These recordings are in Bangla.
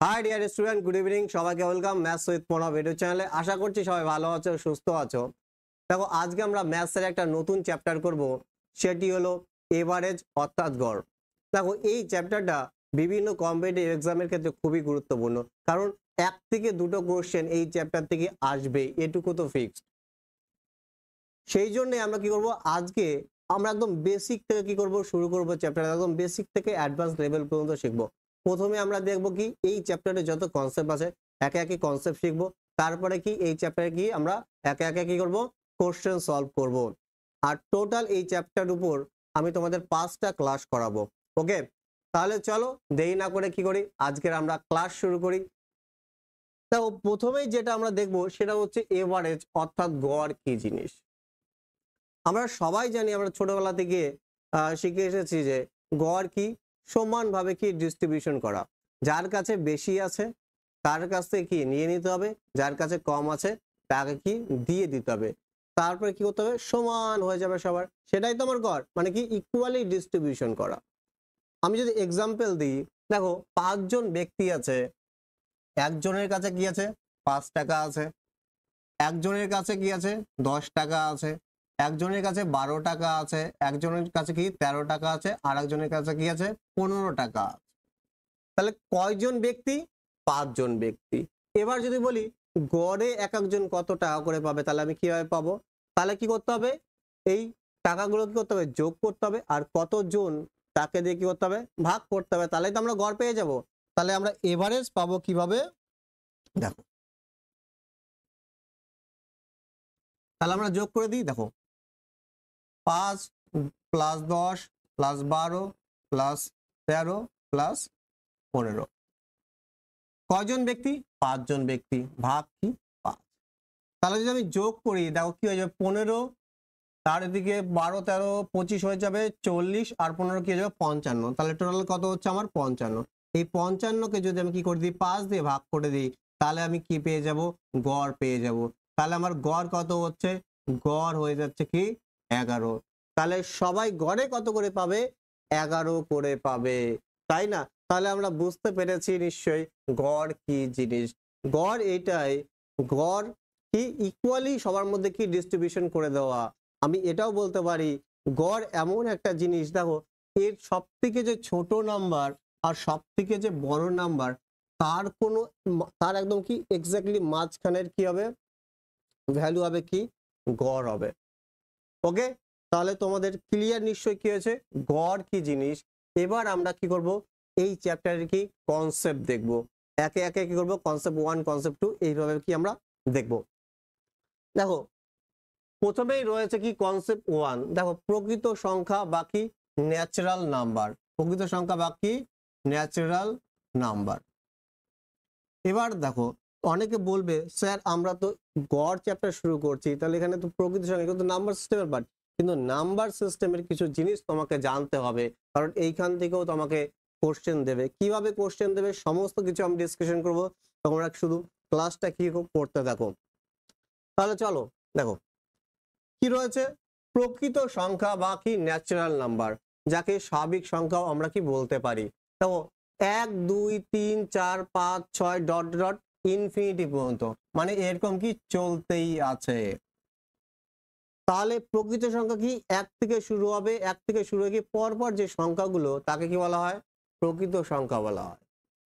High dear student, good evening. সবাইকে welcome maths with Pranab video চ্যানেলে। আশা করছি সবাই ভালো আছো, সুস্থ আছো। দেখো, আজকে আমরা ম্যাথসের একটা নতুন চ্যাপ্টার করব, সেটি হলো এভারেজ অর্থাৎ গড়। দেখো, এই চ্যাপ্টারটা বিভিন্ন কম্পিটিটিভ এক্সামের ক্ষেত্রে খুবই গুরুত্বপূর্ণ, কারণ এক থেকে দুটো কোশ্চেন এই চ্যাপ্টার থেকে আসবে, এটুকু তো ফিক্সড। সেই জন্য আমরা কি করব, আজকে আমরা একদম বেসিক থেকে কি করব, শুরু করব চ্যাপ্টার, একদম বেসিক থেকে অ্যাডভান্স লেভেল পর্যন্ত শিখবো। প্রথমে আমরা দেখব কি এই চ্যাপ্টারে যত কনসেপ্ট আছে একে একে কনসেপ্ট শিখবো। তারপরে কি এই চ্যাপ্টারে কি আমরা একে একে কি করব, কোশ্চেন সলভ করব। আর টোটাল এই চ্যাপ্টার উপর আমি তোমাদের 5টা ক্লাস করাবো। ওকে, তাহলে চলো দেরি না করে কি করি, আজকের আমরা ক্লাস শুরু করি। তো প্রথমেই যেটা আমরা দেখব সেটা হচ্ছে এভারেজ অর্থাৎ গড় কি জিনিস। আমরা সবাই জানি, আমরা ছোটবেলা থেকে শিখে এসেছি যে গড় কি, সমানভাবে কি ডিস্ট্রিবিউশন করা। যার কাছে বেশি আছে তার কাছ থেকে কি নিয়ে নিতে হবে, যার কাছে কম আছে তাকে কি দিয়ে দিতে হবে। তারপরে কি করতে হবে, সমান হয়ে যাবে সবার, সেটাই তো আমার গড়, মানে কি ইকুয়ালি ডিস্ট্রিবিউশন করা। আমি যদি এক্সাম্পল দিই, দেখো 5জন ব্যক্তি আছে, একজনের কাছে কি আছে 5 টাকা আছে, একজনের কাছে কি আছে 10 টাকা আছে, একজনের কাছে 12 টাকা আছে, একজনের কাছে কি 13 টাকা আছে, আর একজনের কাছে কি আছে 15 টাকা আছে। তাহলে কয়জন ব্যক্তি, 5জন ব্যক্তি। এবার যদি বলি গড়ে এক একজন কত টাকা করে পাবে, তাহলে আমি কিভাবে পাবো, তাহলে কি করতে হবে, এই টাকাগুলো কি করতে হবে, যোগ করতে হবে, আর কতজন তাকে দিয়ে কি করতে হবে, ভাগ করতে হবে, তাহলে তো আমরা গড় পেয়ে যাব। তাহলে আমরা এভারেজ পাবো কিভাবে, দেখো, তাহলে আমরা যোগ করে দিই। দেখো, 5 প্লাস 10 প্লাস 12 প্লাস 13 প্লাস 15, কয়জন ব্যক্তি, 5জন ব্যক্তি, ভাগ কি 5। তাহলে যদি আমি যোগ করি, দেখো কি হয়ে যাবে, 15, তার এদিকে 12 13 25 হয়ে যাবে 40, আর 15 কি হয়ে যাবে 55। তাহলে টোটাল কত হচ্ছে আমার 55। এই 55কে যদি আমি কি করে দিই, 5 দিয়ে ভাগ করে দিই, তাহলে আমি কি পেয়ে যাব, গড় পেয়ে যাব। তাহলে আমার গড় কত হচ্ছে, গড় হয়ে যাচ্ছে কি 11। তাহলে সবাই গড়ে কত করে পাবে, 11 করে পাবে, তাই না? তাহলে আমরা বুঝতে পেরেছি নিশ্চয়ই গড় কি জিনিস। গড় এইটাই, গড় কি ইকুয়ালি সবার মধ্যে কি ডিস্ট্রিবিউশন করে দেওয়া। আমি এটাও বলতে পারি গড় এমন একটা জিনিস, দেখো এর সব থেকে যে ছোট নাম্বার আর সব থেকে যে বড় নাম্বার, তার কোনো তার একদম কি এক্স্যাক্টলি মাঝখানের কি হবে, ভ্যালু হবে কি, গড় হবে। ওকে, তাহলে তোমাদের ক্লিয়ার নিশ্চয়ই কি হয়েছে গড় কি জিনিস। এবার আমরা কি করব, এই চ্যাপ্টারের কি কনসেপ্ট দেখব, একে একে কি করব, কনসেপ্ট 1 কনসেপ্ট 2 এইভাবে কি আমরা দেখব। দেখো, প্রথমেই রয়েছে কি কনসেপ্ট 1, দেখো প্রকৃত সংখ্যা বাকি ন্যাচারাল নাম্বার, প্রকৃত সংখ্যা বাকি ন্যাচারাল নাম্বার। এবার দেখো, অনেকে বলবে স্যার আমরা তো গড় চ্যাপ্টার শুরু করছি, তাহলে এখানে তো প্রকৃত সংখ্যা কিন্তু নাম্বার সিস্টেমের পার্ট, কিন্তু নাম্বার সিস্টেমের কিছু জিনিস তোমাকে জানতে হবে, কারণ এইখান থেকেও তোমাকে কোশ্চেন দেবে। কিভাবে কোশ্চেন দেবে সমস্ত কিছু আমি ডিসকাশন করব, তোমরা শুধু ক্লাসটা কি করতে থাকো। তাহলে চলো দেখো কি রয়েছে, প্রকৃত সংখ্যা বা কি ন্যাচারাল নাম্বার, যাকে স্বাভাবিক সংখ্যাও আমরা কি বলতে পারি। দেখো 1 2 3 4 5 6 ডট ডট ইনফিনিটি পর্যন্ত, মানে এরকম কি চলতেই আছে। তাহলে প্রকৃত সংখ্যা কি 1 থেকে শুরু হবে, 1 থেকে শুরু হয়ে কি পরপর যে সংখ্যাগুলো তাকে কি বলা হয়, প্রকৃত সংখ্যা বলা হয়।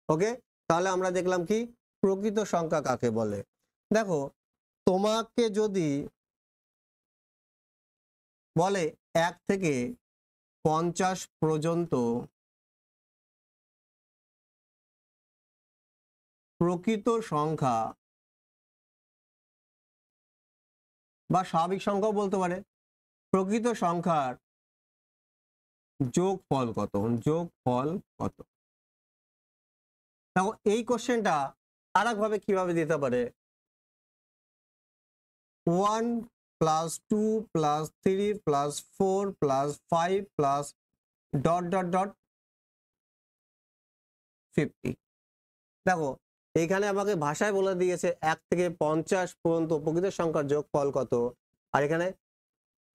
ওকে, তাহলে আমরা দেখলাম কি প্রকৃত সংখ্যা কাকে বলে। দেখো, তোমাকে যদি বলে 1 থেকে 50 পর্যন্ত প্রকৃত সংখ্যা বা স্বাভাবিক সংখ্যাও বলতে পারে, প্রকৃত সংখ্যার যোগফল কত, যোগফল কত। দেখো এই কোশ্চেনটা আরেকভাবে কিভাবে দিতে পারে, 1 plus 2 plus 3 plus 4 plus 5 plus dot dot dot 50। দেখো এইখানে আমাকে ভাষায় বলে দিয়েছে 1 থেকে 50 পর্যন্ত প্রকৃত সংখ্যার যোগফল কত, আর এখানে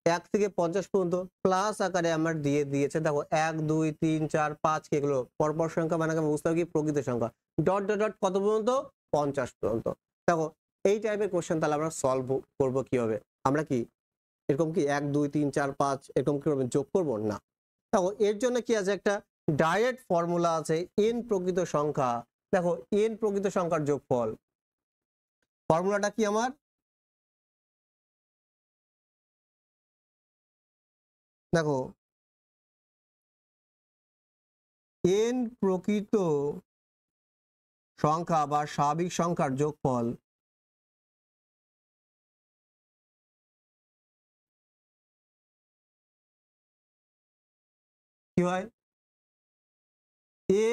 1 থেকে 50 পর্যন্ত প্লাস আকারে আমার দিয়ে দিয়েছে। দেখো 1 2 3 4 5 কি এগুলো পরপর সংখ্যা, মানে আমি বুঝতে কি প্রকৃত সংখ্যা, ডট ডট ডট কত পর্যন্ত 50 পর্যন্ত। দেখো এই টাইপের কোশ্চেন তাহলে আমরা সলভ করব কিভাবে, আমরা কি এরকম কি 1 2 3 4 5 এরকম কি করব, যোগ করব না। দেখো এর জন্য কি আছে, একটা ডাইরেক্ট ফর্মুলা আছে, n প্রকৃত সংখ্যা। দেখো n প্রকৃত সংখ্যার যোগফল, ফর্মুলাটা কি আমার, দেখো n প্রকৃত সংখ্যা বা স্বাভাবিক সংখ্যার যোগফল কি হয়,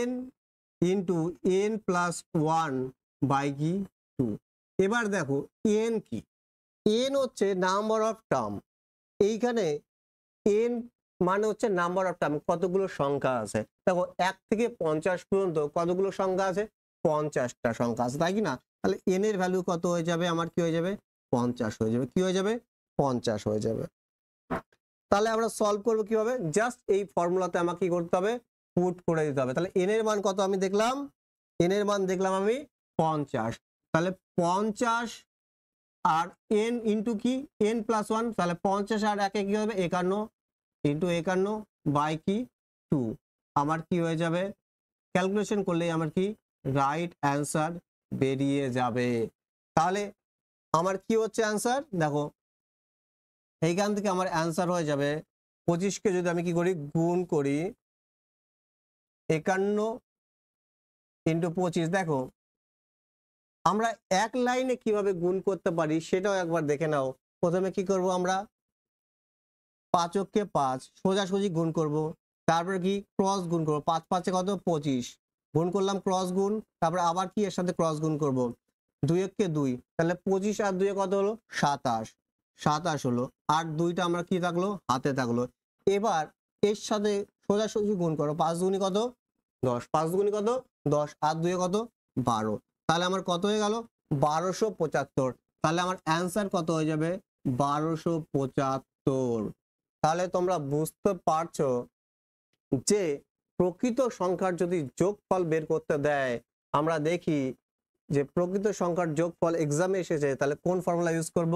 n into n plus 1 by কি 2। এবার দেখো n কি, n হচ্ছে নাম্বার অফ টার্ম, এইখানে n মানে হচ্ছে নাম্বার অফ টার্ম, কতগুলো সংখ্যা আছে। দেখো 1 থেকে 50 পর্যন্ত কতগুলো সংখ্যা আছে, 50টা সংখ্যা আছে, তাই কি না। তাহলে n এর ভ্যালু কত হয়ে যাবে, আমার কি হয়ে যাবে, 50 হয়ে যাবে, কি হয়ে যাবে, 50 হয়ে যাবে। তাহলে আমরা সলভ করব কিভাবে, জাস্ট এই ফর্মুলাতে আমাকে কি করতে হবে, পুট করে দিতে হবে। তাহলে n এর মান কত আমি দেখলাম, n এর মান দেখলাম আমি 50, তাহলে 50 আর n ইন্টু কি n প্লাস 1, তাহলে 50 আর 1 কি হবে 51 ইন্টু 51 বাই কি 2, আমার কি হয়ে যাবে, ক্যালকুলেশন করলে আমার কি রাইট অ্যান্সার বেরিয়ে যাবে। তাহলে আমার কি হচ্ছে অ্যান্সার, দেখো এইখান থেকে আমার অ্যান্সার হয়ে যাবে 25কে যদি আমি কি করি গুণ করি 51 ইন্টু 25, দেখো আমরা এক লাইনে কিভাবে গুণ করতে পারি সেটাও একবার দেখে নাও। প্রথমে কি করব, আমরা 5 কে 5 সোজাসুজি গুণ করব, তারপরে কি ক্রস গুণ করব, 5 5 কত 25 গুণ করলাম ক্রস গুণ, তারপরে আবার কি এর সাথে ক্রস গুণ করব, 2 কে 2, তাহলে 25 আর 2 কত হলো 27, 27 হলো, আর 2টা আমরা কি থাকলো হাতে থাকলো। এবার এর সাথে সোজাসুজি গুণ করো, 5 দুগুণী কত 10, 5 দুগুণী কত 10, আর 2 কত 12, তাহলে আমার কত হয়ে গেল 1275। তাহলে আমার অ্যান্সার কত হয়ে যাবে 1275। তাহলে তোমরা বুঝতে পারছো যে প্রকৃত সংখ্যার যদি যোগফল বের করতে দেয়, আমরা দেখি যে প্রকৃত সংখ্যার যোগফল এক্সামে এসেছে, তাহলে কোন ফর্মুলা ইউজ করব,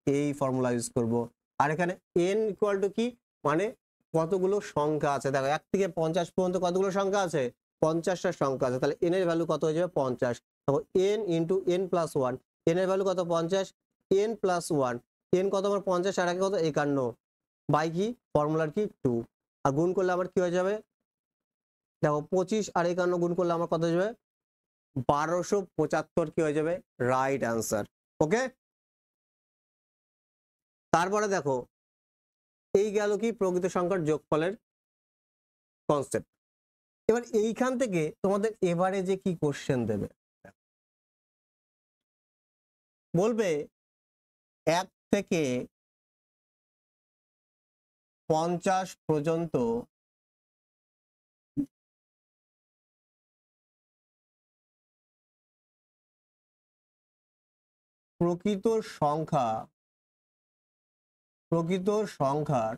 এই ফর্মুলা ইউজ করব। আর এখানে n ইকুয়াল টু কি, মানে কতগুলো সংখ্যা আছে, দেখো 1 থেকে 50 পর্যন্ত কতগুলো সংখ্যা আছে, 50টা সংখ্যা আছে, তাহলে n এর ভ্যালু কত হয়ে যাবে 50। দেখো n into n plus 1, n এর ভ্যালু কত 50, n প্লাস 1, n কত আমার 50 আর আগে কত 51 বাই কি ফর্মুলার কি 2, আর গুণ করলে আমার কি হয়ে যাবে, দেখো 25 আর 51 গুণ করলে আমার কত হয়ে যাবে 1275, কি হয়ে যাবে রাইট অ্যান্সার। ওকে, তারপরে দেখো এই গেল কি প্রকৃত সংখ্যার যোগফলের কনসেপ্ট। এবার এইখান থেকে তোমাদের এবারে যে কি কোশ্চেন দেবে, বলবে 1 থেকে 50 পর্যন্ত প্রকৃত সংখ্যার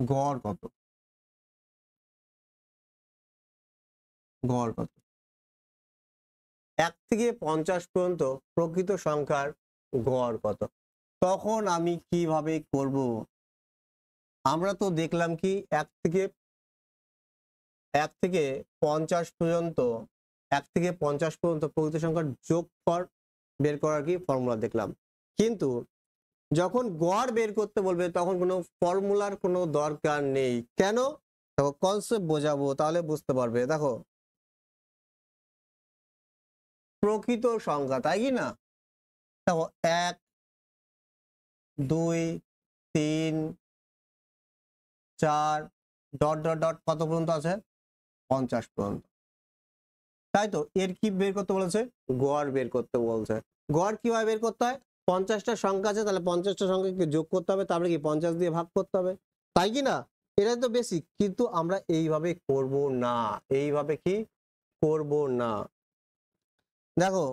গড় কত, গড় কত, 1 থেকে 50 পর্যন্ত প্রকৃত সংখ্যার গড় কত। তখন আমি কিভাবে করব, আমরা তো দেখলাম কি 1 থেকে 50 পর্যন্ত, 1 থেকে 50 পর্যন্ত প্রকৃত সংখ্যার যোগফল বের করার কি ফর্মুলা দেখলাম, কিন্তু যখন গড় বের করতে বলবে তখন কোনো ফর্মুলার কোনো দরকার নেই। কেন, দেখো কনসেপ্ট বোঝাবো তাহলে বুঝতে পারবে। দেখো প্রকৃত সংখ্যা, তাই কি না, দেখো 1 2 3 4 ডট ডট ডট কত পর্যন্ত আছে 50 পর্যন্ত, তাই তো। এর কি বের করতে বলেছে, গড় বের করতে বলছে। গড় কিভাবে বের করতে হয়, 50টা সংখ্যা আছে, তাহলে 50টা সংখ্যাকে যোগ করতে হবে, তারপরে কি 50 দিয়ে ভাগ করতে হবে, তাই কি না। এটাই তো বেসিক, কিন্তু আমরা এইভাবে করব না, এইভাবে কি করব না। দেখো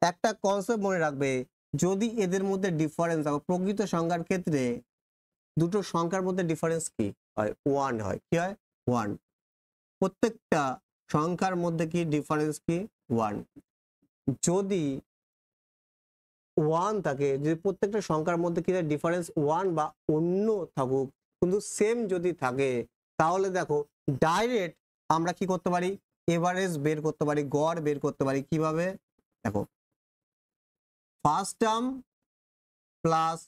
একটা কনসেপ্ট মনে রাখবে, যদি এদের মধ্যে ডিফারেন্স দেখো, প্রকৃত সংখ্যার ক্ষেত্রে দুটো সংখ্যার মধ্যে ডিফারেন্স কি হয়? 1 হয়। কি হয়? 1। প্রত্যেকটা সংখ্যার মধ্যে কি ডিফারেন্স কি? 1। যদি 1 থাকে, যদি প্রত্যেকটা সংখ্যার মধ্যে কি ডিফারেন্স 1 বা অন্য থাকুক, কিন্তু সেম যদি থাকে, তাহলে দেখো ডাইরেক্ট আমরা কি করতে পারি? এভারেজ বের করতে পারি, গড় বের করতে পারি। কিভাবে? দেখো, first term plus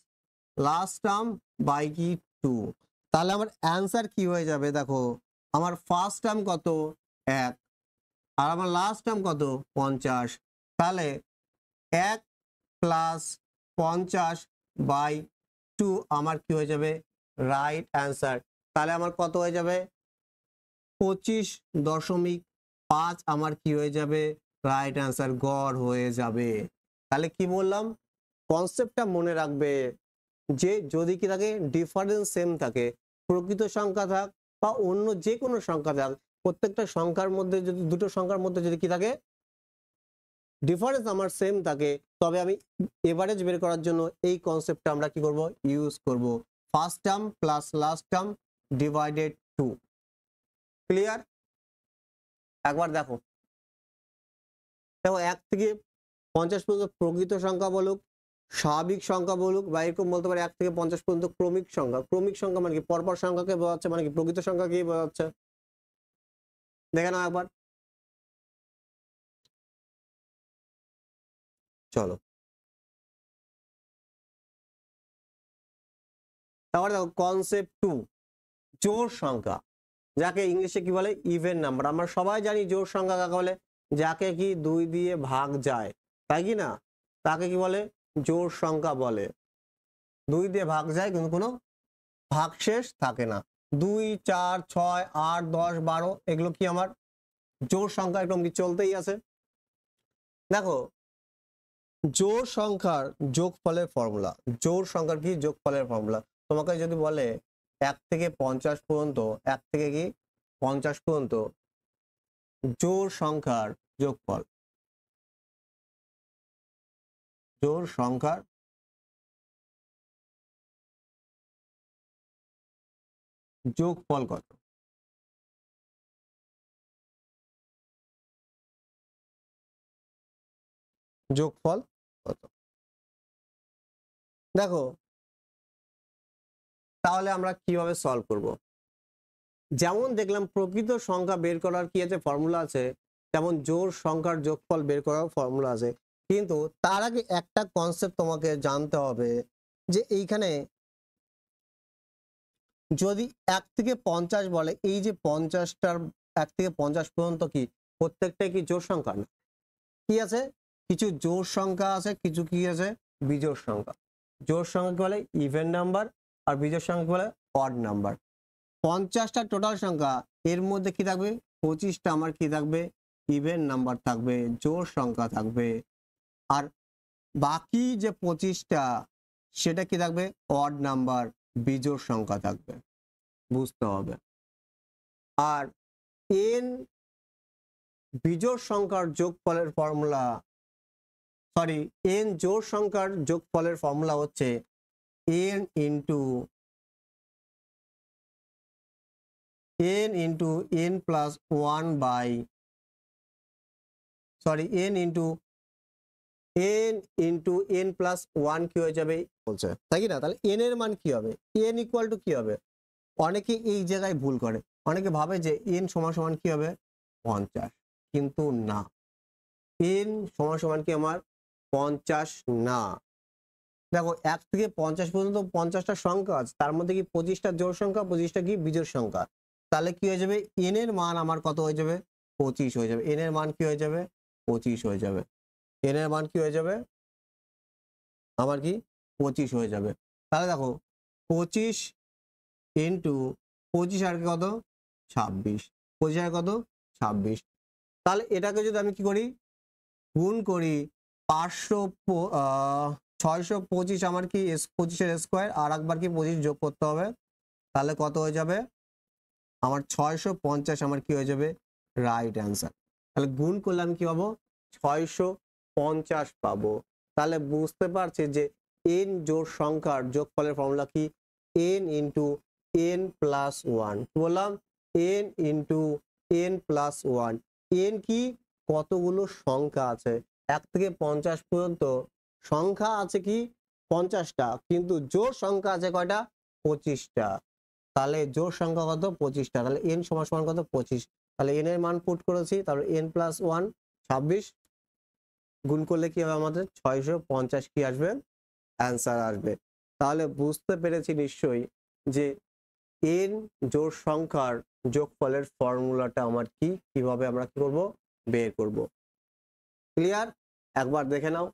last term by কি 2। তাহলে আমার অ্যান্সার কি হয়ে যাবে? দেখো, আমার ফার্স্ট টার্ম কত? 1, আর আমার লাস্ট টার্ম কত? 50। তাহলে 1 প্লাস 50 বাই 2 আমার কি হয়ে যাবে? Right answer. তাহলে আমার কত হয়ে যাবে? 25.5 আমার কি হয়ে যাবে? রাইট অ্যান্সার, গড় হয়ে যাবে। তাহলে কি বললাম? কনসেপ্টটা মনে রাখবে যে যদি কি থাকে ডিফারেন্স সেম থাকে, প্রকৃত সংখ্যা থাক বা অন্য যে কোনো সংখ্যা থাক, প্রত্যেকটা সংখ্যার মধ্যে যদি দুটো সংখ্যার মধ্যে যদি কি থাকে ডিফারেন্স আমার সেম থাকে, তবে আমি এভারেজ বের করার জন্য এই কনসেপ্টটা আমরা কি করব? ইউজ করব। First term plus last term divided 2। Clear? একবার দেখো, দেখো 1 থেকে 50 পর্যন্ত প্রকৃত সংখ্যা বলুক, স্বাভাবিক সংখ্যা বলুক, বা এরকম বলতে পারে 1 থেকে 50 পর্যন্ত ক্রমিক সংখ্যা। ক্রমিক সংখ্যা মানে কি? পরপর সংখ্যাকে বোঝাচ্ছে, মানে কি প্রকৃত সংখ্যাকে বোঝাচ্ছে। দেখে নাও একবার। চলো, তারপরে দেখো কনসেপ্ট 2, জোড় সংখ্যা, যাকে ইংলিশে কি বলে? Even number. আমরা সবাই জানি জোড় সংখ্যা কাকে বলে? যাকে কি 2 দিয়ে ভাগ যায়, তাই কি না? তাকে কি বলে? জোড় সংখ্যা বলে। 2 দিয়ে ভাগ যায় কিন্তু কোনো ভাগশেষ থাকে না। 2, 4, 6, 8, 10, 12 এগুলো কি আমার জোড় সংখ্যা, এরকম কি চলতেই আছে। দেখো, জোড় সংখ্যার যোগফলের ফর্মুলা, জোড় সংখ্যার কি যোগফলের ফর্মুলা, তোমাকে যদি বলে 1 থেকে 50 পর্যন্ত, 1 থেকে কি 50 পর্যন্ত জোড় সংখ্যার যোগফল, জোড় সংখ্যার যোগফল কত? যোগফল কত? দেখো, তাহলে আমরা কিভাবে সলভ করব? যেমন দেখলাম প্রকৃত সংখ্যা বের করার কি আছে? ফর্মুলা আছে। যেমন জোড় সংখ্যার যোগফল বের করার ফর্মুলা আছে। কিন্তু তার আগে একটা কনসেপ্ট তোমাকে জানতে হবে যে এইখানে যদি 1 থেকে 50 বলে, এই যে 50টার 1 থেকে 50 পর্যন্ত কি প্রত্যেকটাই কি জোড় সংখ্যা? না, কি আছে? কিছু জোড় সংখ্যা আছে, কিছু কি আছে? বিজোড় সংখ্যা। জোড় সংখ্যা কি বলে? Even number. আর বিজোড় সংখ্যা কি বলে? Odd number. 50টা টোটাল সংখ্যা, এর মধ্যে কি থাকবে? 25টা আমার কি থাকবে? ইভেন নাম্বার থাকবে, জোড় সংখ্যা থাকবে। আর বাকি যে 25টা সেটা কি থাকবে? অড নাম্বার, বিজোড় সংখ্যা থাকবে। বুঝতে হবে। আর এন বিজোড় সংখ্যার যোগফলের ফর্মুলা, সরি, এন জোড় সংখ্যার যোগফলের ফর্মুলা হচ্ছে n into n plus 1 by, sorry, n into n plus 1 কি হয়ে যাবে বলছে, তাই কি না? তাহলে n এর মান কি হবে? n ইকুয়াল টু কি হবে? অনেকে এই জায়গায় ভুল করে, অনেকে ভাবে যে n সমান সমান কি হবে? 50, কিন্তু না, n সমান সমান কি আমার 50 না। দেখো, 1 থেকে 50 পর্যন্ত 50টা সংখ্যা আছে, তার মধ্যে কি 25টা জোড় সংখ্যা, 25টা কি বিজোড় সংখ্যা। তাহলে কি হয়ে যাবে? n এর মান আমার কত হয়ে যাবে? 25 হয়ে যাবে। n এর মান কি হয়ে যাবে? 25 হয়ে যাবে। n এর মান কি হয়ে যাবে? আমার কি 25 হয়ে যাবে। তাহলে দেখো, 25 ইন্টু 25 আর কত? 26। 25 আর কত? 26। তাহলে এটাকে যদি আমি কি করি? গুণ করি 625 আমার কি 25 এর স্কোয়ার, আর একবার কি 25 যোগ করতে হবে। তাহলে কত হয়ে যাবে? আমার 650 আমার কি হয়ে যাবে? Right answer. তাহলে গুণ করলে আমি কি পাবো? 650 পাবো। তাহলে বুঝতে পারছি যে এন জোড় সংখ্যার যোগফলের ফর্মুলা কি N into N plus one. বললাম N into N plus one. N কি কতগুলো সংখ্যা আছে, 1 থেকে 50 পর্যন্ত সংখ্যা আছে কি 50টা, কিন্তু জোড় সংখ্যা আছে কয়টা 25টা। তাহলে জোড় সংখ্যা কত 25টা, তাহলে এন সমান সমান কত 25। তাহলে এন এর মান পুট করেছি, তারপর এন প্লাস ওয়ান 26 গুণ করলে কি হবে আমাদের 650 কি আসবে অ্যান্সার আসবে। তাহলে বুঝতে পেরেছি নিশ্চয়ই যে এন জোড় সংখ্যার যোগফলের ফর্মুলাটা আমার কি, কিভাবে আমরা কি করব বের করব। ক্লিয়ার? একবার দেখে নাও।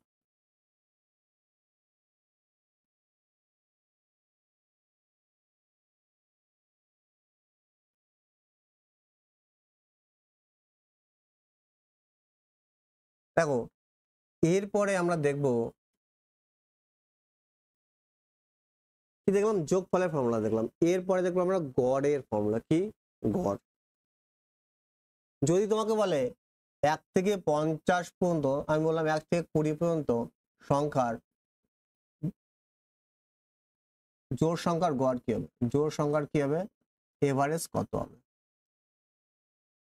দেখো এরপরে আমরা দেখব কি, দেখলাম যোগফলের ফর্মুলা দেখলাম, এরপরে দেখবো আমরা গড়ের ফর্মুলা। কি গড়? যদি তোমাকে বলে 1 থেকে 50 পর্যন্ত, আমি বললাম 1 থেকে 20 পর্যন্ত সংখ্যার জোড় সংখ্যার গড় কি হবে, জোড় সংখ্যার কি হবে এভারেজ কত হবে,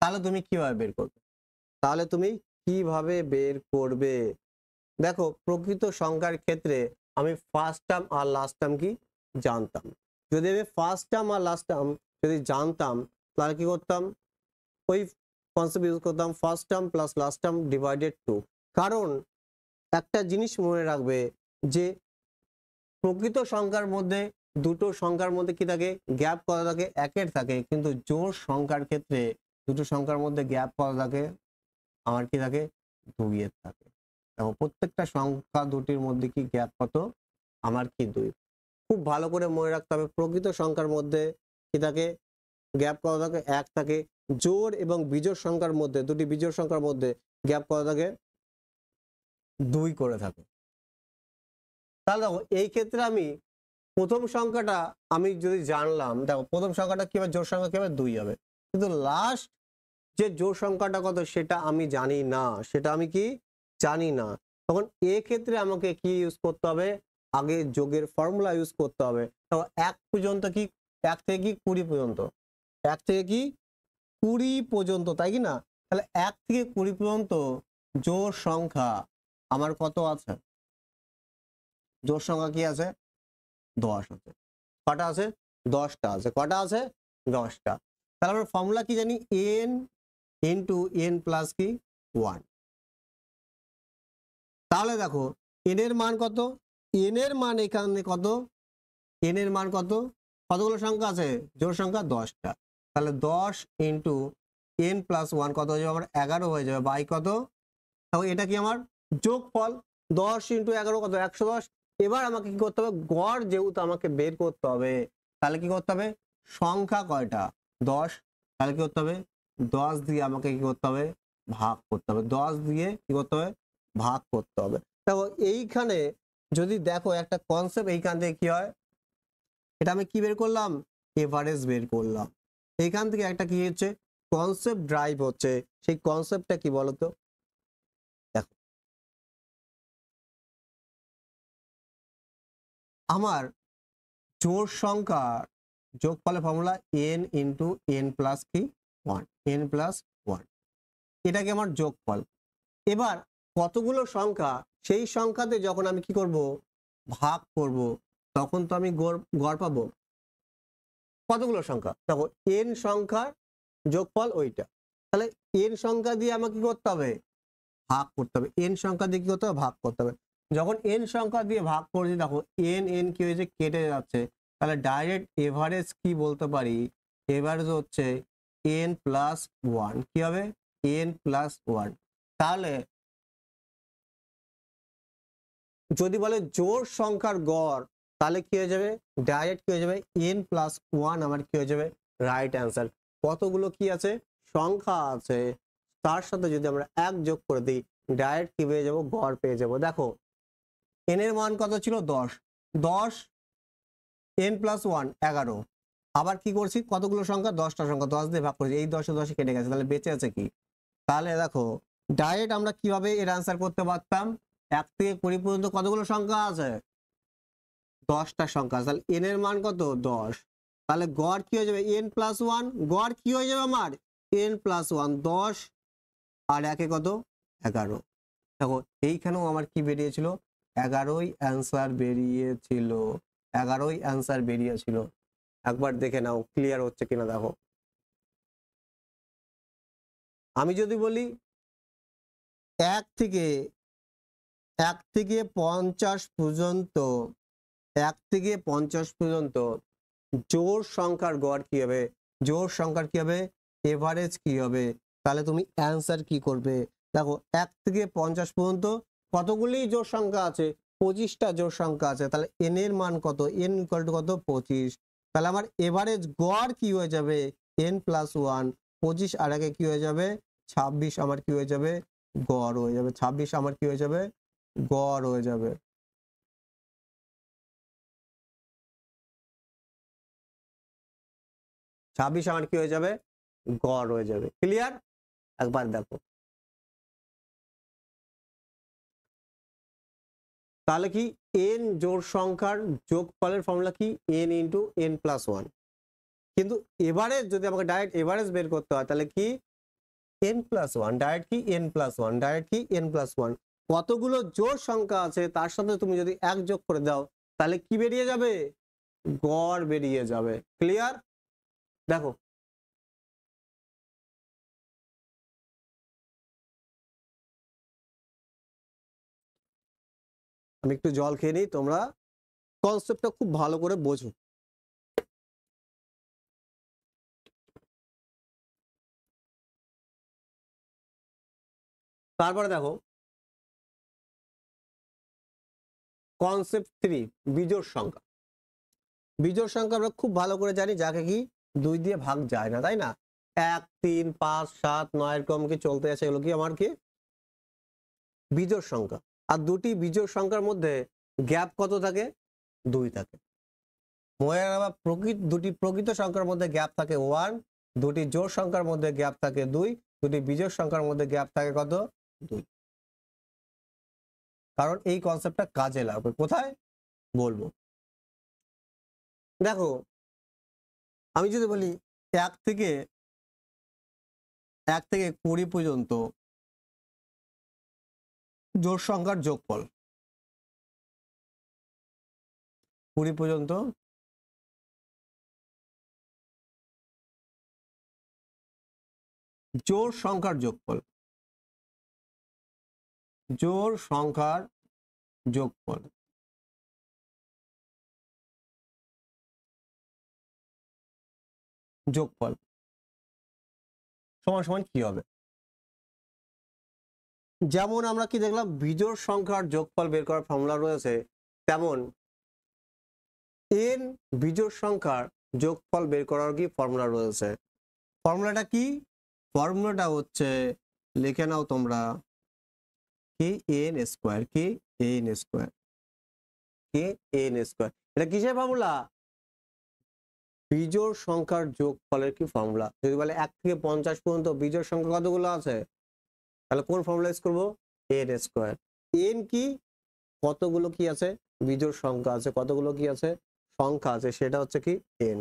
তাহলে তুমি কিভাবে বের করবে? তাহলে তুমি কিভাবে বের করবে? দেখো প্রকৃত সংখ্যার ক্ষেত্রে আমি ফার্স্ট টার্ম আর লাস্ট টার্ম কি জানতাম। যদি আমি ফার্স্ট টার্ম আর লাস্ট টার্ম যদি জানতাম, তাহলে কি করতাম, ওই কনসেপ্ট ইউজ করতাম first term plus last term divided 2। কারণ একটা জিনিস মনে রাখবে যে প্রকৃত সংখ্যার মধ্যে দুটো সংখ্যার মধ্যে কি থাকে, গ্যাপ কত থাকে, একের থাকে, কিন্তু জোড় সংখ্যার ক্ষেত্রে দুটো সংখ্যার মধ্যে গ্যাপ কত থাকে, আমার কি থাকে 2 এর থাকে। দেখো প্রত্যেকটা সংখ্যা দুটির মধ্যে কি গ্যাপ কত, আমার কি 2। খুব ভালো করে মনে রাখতে হবে প্রকৃত সংখ্যার মধ্যে কি থাকে, গ্যাপ কত থাকে 1 থাকে। জোড় এবং বিজোড় সংখ্যার মধ্যে, দুটি বিজোড় সংখ্যার মধ্যে গ্যাপ কত থাকে 2 করে থাকে। তাহলে দেখো এই ক্ষেত্রে আমি প্রথম সংখ্যাটা আমি যদি জানলাম, দেখো প্রথম সংখ্যাটা কি হবে, জোড় সংখ্যা কি হবে 2 হবে, কিন্তু লাস্ট যে জোড় সংখ্যাটা কত সেটা আমি জানি না, সেটা আমি কি জানি না। তখন এই ক্ষেত্রে আমাকে কি ইউজ করতে হবে, আগে যোগের ফর্মুলা ইউজ করতে হবে। তো 1 পর্যন্ত কি, 1 থেকে কি 20 পর্যন্ত, 1 থেকে কি 20 পর্যন্ত, তাই কি না? তাহলে 1 থেকে 20 পর্যন্ত জোড় সংখ্যা আমার কত আছে, জোড় সংখ্যা কি আছে 10 আছে। কটা আছে 10টা আছে। কটা আছে 10টা। তাহলে আমরা ফর্মুলা কি জানি, n ইন্টু n প্লাস কি 1। তাহলে দেখো n এর মান কত, n এর মান এখানে কত, n এর মান কত, কতগুলো সংখ্যা আছে জোড় সংখ্যা 10টা। তাহলে 10 ইন্টু n প্লাস 1 কত হয়ে যাবে আমার 11 হয়ে যাবে, বাই কত, তাহলে এটা কি আমার যোগফল 10 ইন্টু 11 কত 110। এবার আমাকে কি করতে হবে, গড় যেহেতু আমাকে বের করতে হবে, তাহলে কি করতে হবে, সংখ্যা কয়টা 10, তাহলে কি করতে হবে 10 দিয়ে আমাকে কি করতে হবে ভাগ করতে হবে, 10 দিয়ে কি করতে হবে ভাগ করতে হবে। দেখো এইখানে যদি দেখো একটা কনসেপ্ট এইখান থেকে কি হয়, এটা আমি কি বের করলাম এভারেজ বের করলাম। এইখান থেকে একটা কি হচ্ছে কনসেপ্ট ড্রাইভ হচ্ছে, সেই কনসেপ্টটা কি বলতো, দেখো আমার জোড় সংখ্যা যোগফলের formula n into n plus কি 1, n প্লাস 1, এটা কি আমার যোগফল। এবার কতগুলো সংখ্যা, সেই সংখ্যাতে যখন আমি কি করব ভাগ করব, তখন তো আমি গড় পাবো। কতগুলো সংখ্যা, দেখো n সংখ্যার যোগফল ওইটা, তাহলে n সংখ্যা দিয়ে আমাকে কি করতে হবে ভাগ করতে হবে, n সংখ্যা দিয়ে কি করতে হবে ভাগ করতে হবে। যখন n সংখ্যা দিয়ে ভাগ করছি, দেখো n কি হয়েছে কেটে যাচ্ছে, তাহলে ডাইরেক্ট এভারেজ কি বলতে পারি, এভারেজ হচ্ছে n প্লাস 1, কি হবে n প্লাস 1। তাহলে যদি বলে জোড় সংখ্যার গড়, তাহলে কি হয়ে যাবে ডাইরেক্ট কি হয়ে যাবে n প্লাস 1 আমার কি হয়ে যাবে রাইট অ্যান্সার। কতগুলো কি আছে সংখ্যা আছে, তার সাথে যদি আমরা 1 যোগ করে দিই, ডাইরেক্ট কি পেয়ে যাবো গড় পেয়ে যাবো। দেখো n এর মান কত ছিল 10, 10 n প্লাস 1 11। আবার কি করছি কতগুলো সংখ্যা 10টা সংখ্যা, 10 দিয়ে ভাগ করেছি, এই 10 10 কেটে গেছে, তাহলে বেঁচে আছে কি, তাহলে দেখো ডাইরেক্ট আমরা কিভাবে এর অ্যান্সার করতে পারতাম, 1 থেকে 20 পর্যন্ত কতগুলো সংখ্যা আছে? 10টা সংখ্যা। তাহলে n এর মান কত? 10। তাহলে গড় কি হয়ে যাবে? n+1। গড় কি হয়ে যাবে আমার? n+1, 10 আর 1 কত? 11। দেখো এইখানেও আমার কি বেরিয়েছিল? 11ই অ্যান্সার বেরিয়েছিল। 11ই অ্যান্সার বেরিয়েছিল। একবার দেখে নাও ক্লিয়ার হচ্ছে কিনা দেখো। আমি যদি বলি 1 থেকে 50 পর্যন্ত, 1 থেকে 50 পর্যন্ত জোড় সংখ্যার গড় কি হবে? জোড় সংখ্যার কি হবে? এভারেজ কি হবে? তাহলে তুমি অ্যান্সার কি করবে? দেখো 1 থেকে 50 পর্যন্ত কতগুলি জোড় সংখ্যা আছে? 25টা জোড় সংখ্যা আছে। তাহলে n এর মান কত? n ইকুয়াল টু কত? 25। তাহলে আমার এভারেজ গড় কি হয়ে যাবে? n+1। 25 আর আগে কি হয়ে যাবে? 26 আমার কি হয়ে যাবে? গড় হয়ে যাবে। 26 আমার কি হয়ে যাবে? গড় হয়ে যাবে। ছাব্বিশ আমার কি হয়ে যাবে? গড় হয়ে যাবে। ক্লিয়ার? একবার দেখো তাহলে কি n জোড় সংখ্যার যোগফলের ফর্মুলা কি? n into n+1। কিন্তু এভারেজ যদি আমাকে ডাইরেক্ট এভারেজ বের করতে হয় তাহলে কি? n+1। ডাইরেক্ট কি? n+1। ডাইরেক্ট কি? n+1। কতগুলো জোড় সংখ্যা আছে তার সাথে তুমি যদি 1 যোগ করে দাও তাহলে কি বেরিয়ে যাবে? গড় বেরিয়ে যাবে। ক্লিয়ার? দেখো আমি একটু জল খেয়ে নিই, তোমরা কনসেপ্টটা খুব ভালো করে বোঝো। তারপরে দেখো কনসেপ্ট 3, বিজোড় সংখ্যা। বিজোড় সংখ্যা আমরা খুব ভালো করে জানি যাকে কি 2 দিয়ে ভাগ যায় না, তাই না? 1, 3, 5, 7, 9 এরকম কি চলতে আছে, এগুলো কি আমার কি বিজোড় সংখ্যা। আর দুটি বিজোড় সংখ্যার মধ্যে গ্যাপ কত থাকে? 2 থাকে। মনে রাখবা দুটি প্রকৃত সংখ্যার মধ্যে গ্যাপ থাকে 1, দুটি জোড় সংখ্যার মধ্যে গ্যাপ থাকে 2, দুটি বিজোড় সংখ্যার মধ্যে গ্যাপ থাকে কত? 2। কারণ এই কনসেপ্টটা কাজে লাগবে। কোথায় বলবো? দেখো আমি যদি বলি 1 থেকে 20 পর্যন্ত জোড় সংখ্যার যোগফল, 20 পর্যন্ত জোড় সংখ্যার যোগফল, জোড় সংখ্যার যোগফল যোগফল সমান সমান কি হবে? যেমন আমরা কি দেখলাম বিজোড় সংখ্যার যোগফল বের করার ফর্মুলা রয়েছে, তেমন n বিজোড় সংখ্যার যোগফল বের করার কি ফর্মুলা রয়েছে। ফর্মুলাটা কি? ফর্মুলাটা হচ্ছে লিখে নাও তোমরা কি n স্কয়ার, কি n স্কয়ার, কি n স্কয়ার। এটা কিসের ফর্মুলা? বিজোড় সংখ্যার যোগফলের কি ফর্মুলা। যদি বলে 1 থেকে 50 পর্যন্ত বিজোড় সংখ্যা কতগুলো আছে, তাহলে কোন ফর্মুলা ইউজ করব? n square. n কি? কতগুলো কি আছে? বিজোড় সংখ্যা আছে। কতগুলো কি আছে? সংখ্যা আছে, সেটা হচ্ছে কি n।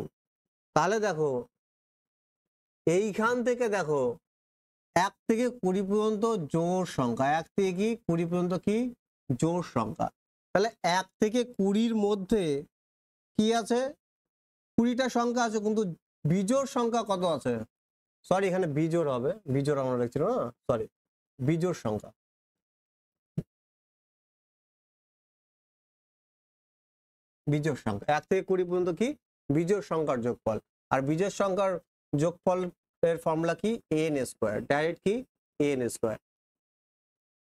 তাহলে দেখো এইখান থেকে দেখো 1 থেকে 20 পর্যন্ত জোড় সংখ্যা, 1 থেকে কি 20 পর্যন্ত কি জোড় সংখ্যা। তাহলে 1 থেকে 20-র মধ্যে কি আছে? 20টা সংখ্যা আছে, কিন্তু বিজোড় সংখ্যা কত আছে? সরি এখানে বিজোড় হবে, বিজোড় আমরা লিখছিল না, সরি বিজোড় সংখ্যা। বিজোড় সংখ্যা 1 থেকে 20 পর্যন্ত কি বিজোড় সংখ্যার যোগফল। আর বিজোড় সংখ্যার যোগফল এর ফর্মুলা কি? n square. ডাইরেক্ট কি n স্কয়ার।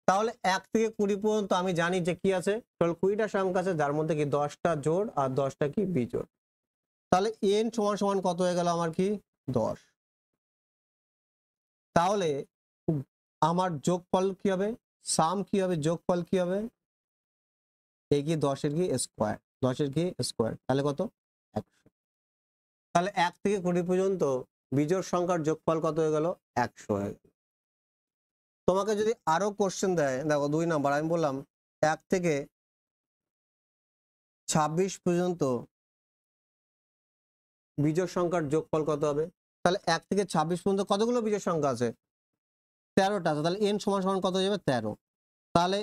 তাহলে 1 থেকে 20 পর্যন্ত আমি জানি যে কি আছে, টোটাল 20টা সংখ্যা আছে, যার মধ্যে কি 10টা জোড় আর 10টা কি বিজোড়। তাহলে n সমান সমান কত হয়ে গেল আমার? কি 10। তাহলে আমার যোগফল কি হবে? সাম কি হবে? যোগফল কি হবে? এই কি 10 এর কি স্কয়ার, 10 এর কি স্কয়ার, তাহলে কত? 100। তাহলে 1 থেকে 20 পর্যন্ত বিজোড় সংখ্যার যোগফল কত হয়ে গেল? 100 হয়ে গেল। তোমাকে যদি আরো কোশ্চেন দেয়, দেখো 2 নাম্বার আমি বললাম 1 থেকে 26 পর্যন্ত বিজোড় সংখ্যার যোগফল কত হবে? তাহলে 1 থেকে 26 পর্যন্ত কতগুলো বিজোড় সংখ্যা আছে? 13টা আছে। তাহলে n সমান সমান কত হয়ে যাবে? 13। তাহলে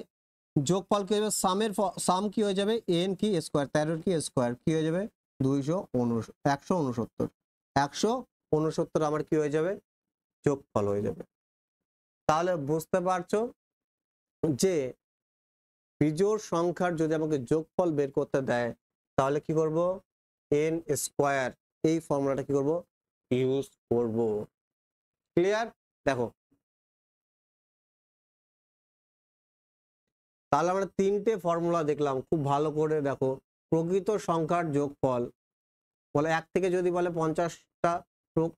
যোগফল কি হয়ে যাবে? সাম কি হয়ে যাবে? n কি স্কয়ার, 13 কি স্কয়ার কি হয়ে যাবে? 169। 169 আমার কি হয়ে যাবে? যোগফল হয়ে যাবে। তাহলে বুঝতে পারছো যে বিজোড় সংখ্যার যদি আমাকে যোগফল বের করতে দেয় তাহলে কি করব? n স্কয়ার এই ফর্মুলাটা কি করব? ইউজ করব। ক্লিয়ার? দেখো তাহলে আমরা তিনটে ফর্মুলা দেখলাম, খুব ভালো করে দেখো। প্রকৃত সংখ্যার যোগফল বলে 1 থেকে যদি বলে 50টা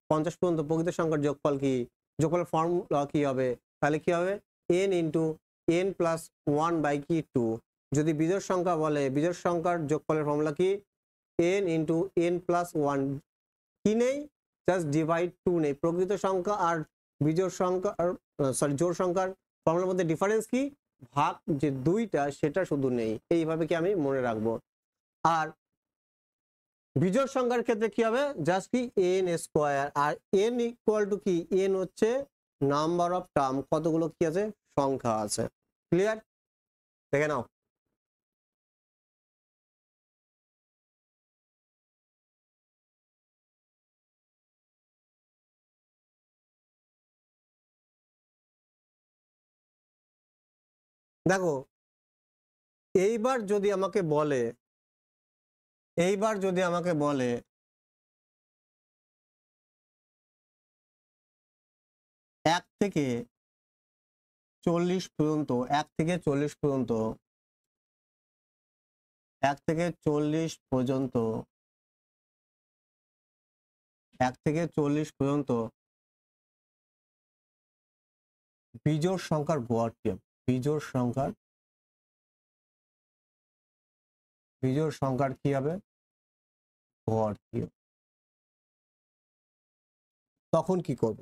50 পর্যন্ত প্রকৃত সংখ্যার যোগফল কি? যোগফলের ফর্মুলা কি হবে? তাহলে কি হবে? n into n plus 1 by কি 2। যদি বিজোড় সংখ্যা বলে বিজোড় সংখ্যার যোগফলের ফর্মুলা কি? n ইন্টু n প্লাস 1 কি নেই? জাস্ট ডিভাইড 2 নেই। প্রকৃত সংখ্যা আর বিজোড় সংখ্যা সরি জোড় সংখ্যার ফর্মুলার মধ্যে ডিফারেন্স কি? ভাগ যে দুইটা সেটা শুধু নেই। এইভাবে কি আমি মনে রাখবো। আর বিজোড় সংখ্যার ক্ষেত্রে কি হবে? জাস্ট কি n স্কয়ার, আর n ইকুয়াল টু কি? n হচ্ছে নাম্বার অফ টার্ম, কতগুলো কি আছে? সংখ্যা আছে। ক্লিয়ার? দেখে নাও। দেখো এইবার যদি আমাকে বলে 1 থেকে 40 পর্যন্ত 1 থেকে 40 পর্যন্ত 1 থেকে 40 পর্যন্ত 1 থেকে 40 পর্যন্ত বিজোড় সংখ্যার গড় কি হবে? বিজোড় সংখ্যার কি হবে? গড় কি হবে? তখন কি করব?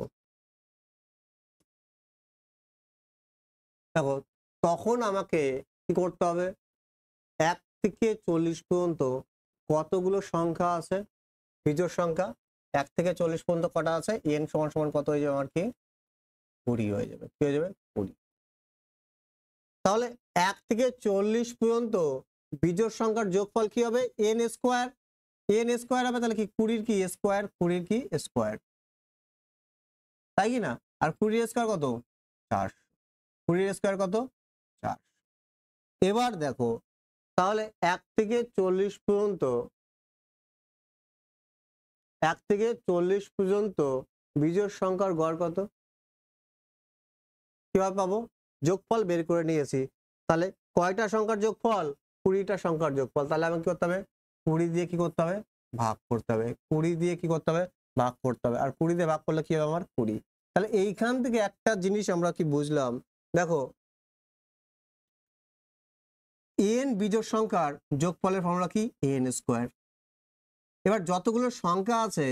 দেখো তখন আমাকে কি করতে হবে? 1 থেকে 40 পর্যন্ত কতগুলো সংখ্যা আছে? বিজোড় সংখ্যা 1 থেকে 40 পর্যন্ত কটা আছে? n সমান সমান কত হয়ে যাবে? আমার কি 20 হয়ে যাবে। কি হয়ে যাবে? 20। তাহলে 1 থেকে 40 পর্যন্ত বিজোড় সংখ্যার যোগফল কি হবে? n square. n স্কয়ার হবে তাহলে কি 20 কি স্কয়ার, 20 কি স্কয়ার, তাই কি না? আর 20 স্কয়ার কত? 4। 20 স্কয়ার কত? 4। এবার দেখো তাহলে 1 থেকে 40 পর্যন্ত 1 থেকে 40 পর্যন্ত বিজোড় সংখ্যার গড় কত? কিভাবে পাবো? যোগফল বের করে নিয়েছি। তাহলে কয়টা সংখ্যার যোগফল? 20টা সংখ্যার যোগফল। তাহলে আমাকে কি করতে হবে? 20 দিয়ে কি করতে হবে? ভাগ করতে হবে। 20 দিয়ে কি করতে হবে? ভাগ করতে হবে। আর 20 দিয়ে ভাগ করলে কি হবে? আমার 20। তাহলে এইখান থেকে একটা জিনিস আমরা কি বুঝলাম? দেখো n বিজোড় সংখ্যার যোগফলের ফর্মুলা কি? n square. এবার যতগুলো সংখ্যা আছে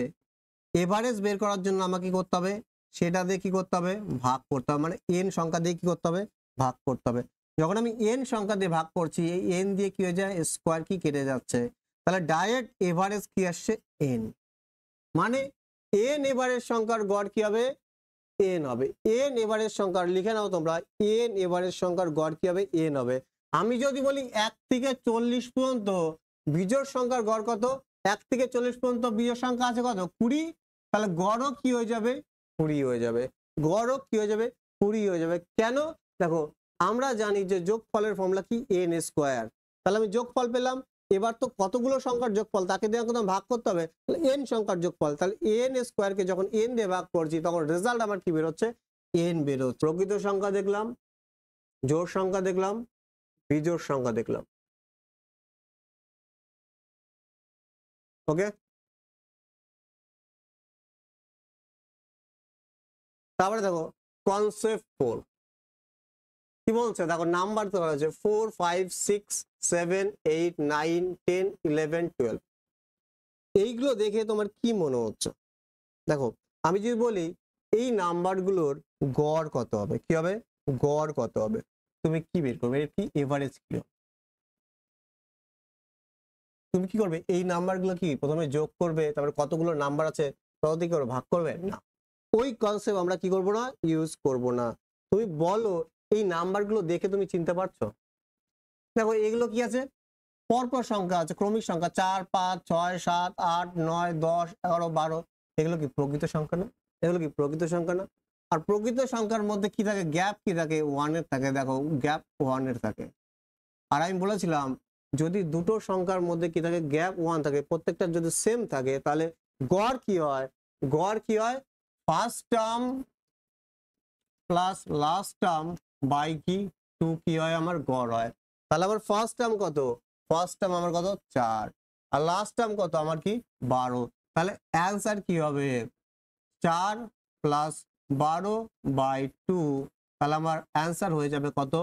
এভারেজ বের করার জন্য আমাকে কি করতে হবে? সেটা দিয়ে কি করতে হবে? ভাগ করতে হবে। মানে n সংখ্যা দিয়ে কি করতে হবে? ভাগ করতে হবে। যখন আমি n সংখ্যা দিয়ে ভাগ করছি এই n দিয়ে কি হয়ে যায়? স্কয়ার কি কেটে যাচ্ছে। তাহলে ডাইরেক্ট এভারেজ কি আসছে? n। মানে n এভারেজ সংখ্যার গড় কি হবে? n হবে। n এভারেজ সংখ্যার লিখে নাও তোমরা, n এভারেজ সংখ্যার গড় কি হবে? n হবে। আমি যদি বলি 1 থেকে 40 পর্যন্ত বিজোড় সংখ্যার গড় কত? 1 থেকে 40 পর্যন্ত বিজোড় সংখ্যা আছে কত? 20। তাহলে গড়ও কি হয়ে যাবে? 20 হয়ে যাবে। গড়ও কি হয়ে যাবে? 20 হয়ে যাবে। কেন? দেখো আমরা জানি যে যোগফলের ফর্মুলা কি? n square. তাহলে আমি যোগফল পেলাম। এবার তো কতগুলো সংখ্যার যোগফল তাকে দিয়ে আমাকে ভাগ করতে হবে। তাহলে n সংখ্যার যোগফল। তাহলে n স্কয়ারকে যখন n দিয়ে ভাগ করছি তখন রেজাল্ট আমার কি বের হচ্ছে? n বের হচ্ছে। প্রকৃত সংখ্যা দেখলাম, জোড় সংখ্যা দেখলাম, বিজোড় সংখ্যা দেখলাম। ওকে? তারপরে দেখো কনসেপ্ট 4 কি বলছে? দেখো নাম্বার তো আছে 4 5 6 7 8 9 10 11 12। এইগুলো দেখে তোমার কি মনে হচ্ছে? দেখো আমি যদি বলি এই নাম্বারগুলোর গড় কত হবে? কি হবে? গড় কত হবে? তুমি কি বের করবে, এর কি এভারেজ কি হবে? তুমি কি করবে, এই নাম্বারগুলো কি প্রথমে যোগ করবে, তারপরে কতগুলো নাম্বার আছে তত দিয়ে করে ভাগ করবে না, ওই কনসেপ্ট আমরা কি করব না, ইউজ করব না। তুমি বলো এই নাম্বারগুলো দেখে তুমি চিনতে পারছো? দেখো এগুলো কি আছে, পরপর সংখ্যা আছে, ক্রমিক সংখ্যা 4 5 6 7 8 9 10 11 12, এগুলো কি প্রকৃত সংখ্যা না? এগুলো কি প্রকৃত সংখ্যা না? আর প্রকৃত সংখ্যার মধ্যে কি থাকে, গ্যাপ কি থাকে, 1 এর থাকে, দেখো গ্যাপ 1 এর থাকে। আর আমি বলেছিলাম যদি দুটো সংখ্যার মধ্যে কি থাকে, গ্যাপ 1 থাকে, প্রত্যেকটা যদি সেম থাকে তাহলে গড় কি হয়, গড় কি হয়, first term plus last term by কি 2 কি হয় আমার গড় হয়। তাহলে আমার ফার্স্ট টার্ম কত, ফার্স্ট টার্ম আমার কত 4, আর লাস্ট টার্ম কত আমার কি 12, তাহলে অ্যান্সার কি হবে 4 প্লাস 12 বাই 2, তাহলে আমার অ্যান্সার হয়ে যাবে কত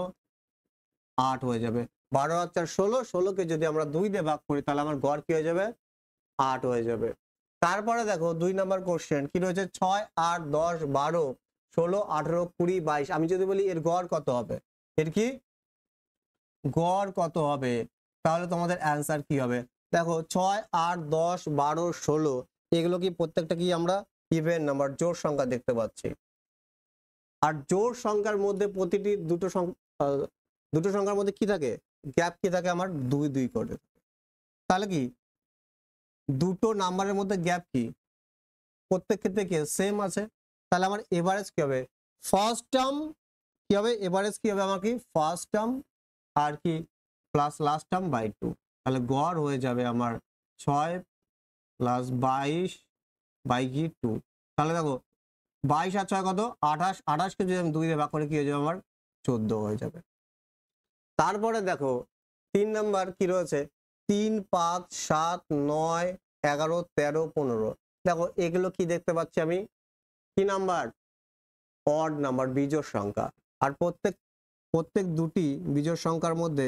8 হয়ে যাবে। 12 আর 4 16, 16কে যদি আমরা 2 দিয়ে ভাগ করি তাহলে আমার গড় কি হয়ে যাবে 8 হয়ে যাবে। তারপরে দেখো 2 নাম্বার কোশ্চেন কি রয়েছে, 6 8 10 12 16 18 20 22, আমি যদি বলি এর গড় কত হবে, এর কি গড় কত হবে, তাহলে তোমাদের অ্যান্সার কি হবে, দেখো 6 8 10 12 16 এগুলো কি প্রত্যেকটা কি আমরা ইভেন নাম্বার, জোড় সংখ্যা দেখতে পাচ্ছি। আর জোড় সংখ্যার মধ্যে প্রতিটি দুটো সংখ্যার মধ্যে কি থাকে, গ্যাপ কি থাকে আমার 2 2 করে। তাহলে কি দুটো নাম্বারের মধ্যে গ্যাপ কি প্রত্যেক ক্ষেত্রে কি সেম আছে, তাহলে আমার এভারেজ কি হবে, ফার্স্ট টার্ম কি হবে, এভারেজ কি হবে আমার কি ফার্স্ট টার্ম আর কি প্লাস লাস্ট টার্ম বাই 2, তাহলে গড় হয়ে যাবে আমার 6 প্লাস 22 বাই কি 2, তাহলে দেখো 22 আর 6 কত 28, 28কে যদি আমি 2 দিয়ে ভাগ করে কি হয়ে যাবে আমার 14 হয়ে যাবে। তারপরে দেখো 3 নাম্বার কি রয়েছে, 3 5 7 9 11 13 15, দেখো এগুলো কি দেখতে পাচ্ছি আমি, কি নাম্বার, অড নাম্বার, বিজোড় সংখ্যা। আর প্রত্যেক দুটি বিজোড় সংখ্যার মধ্যে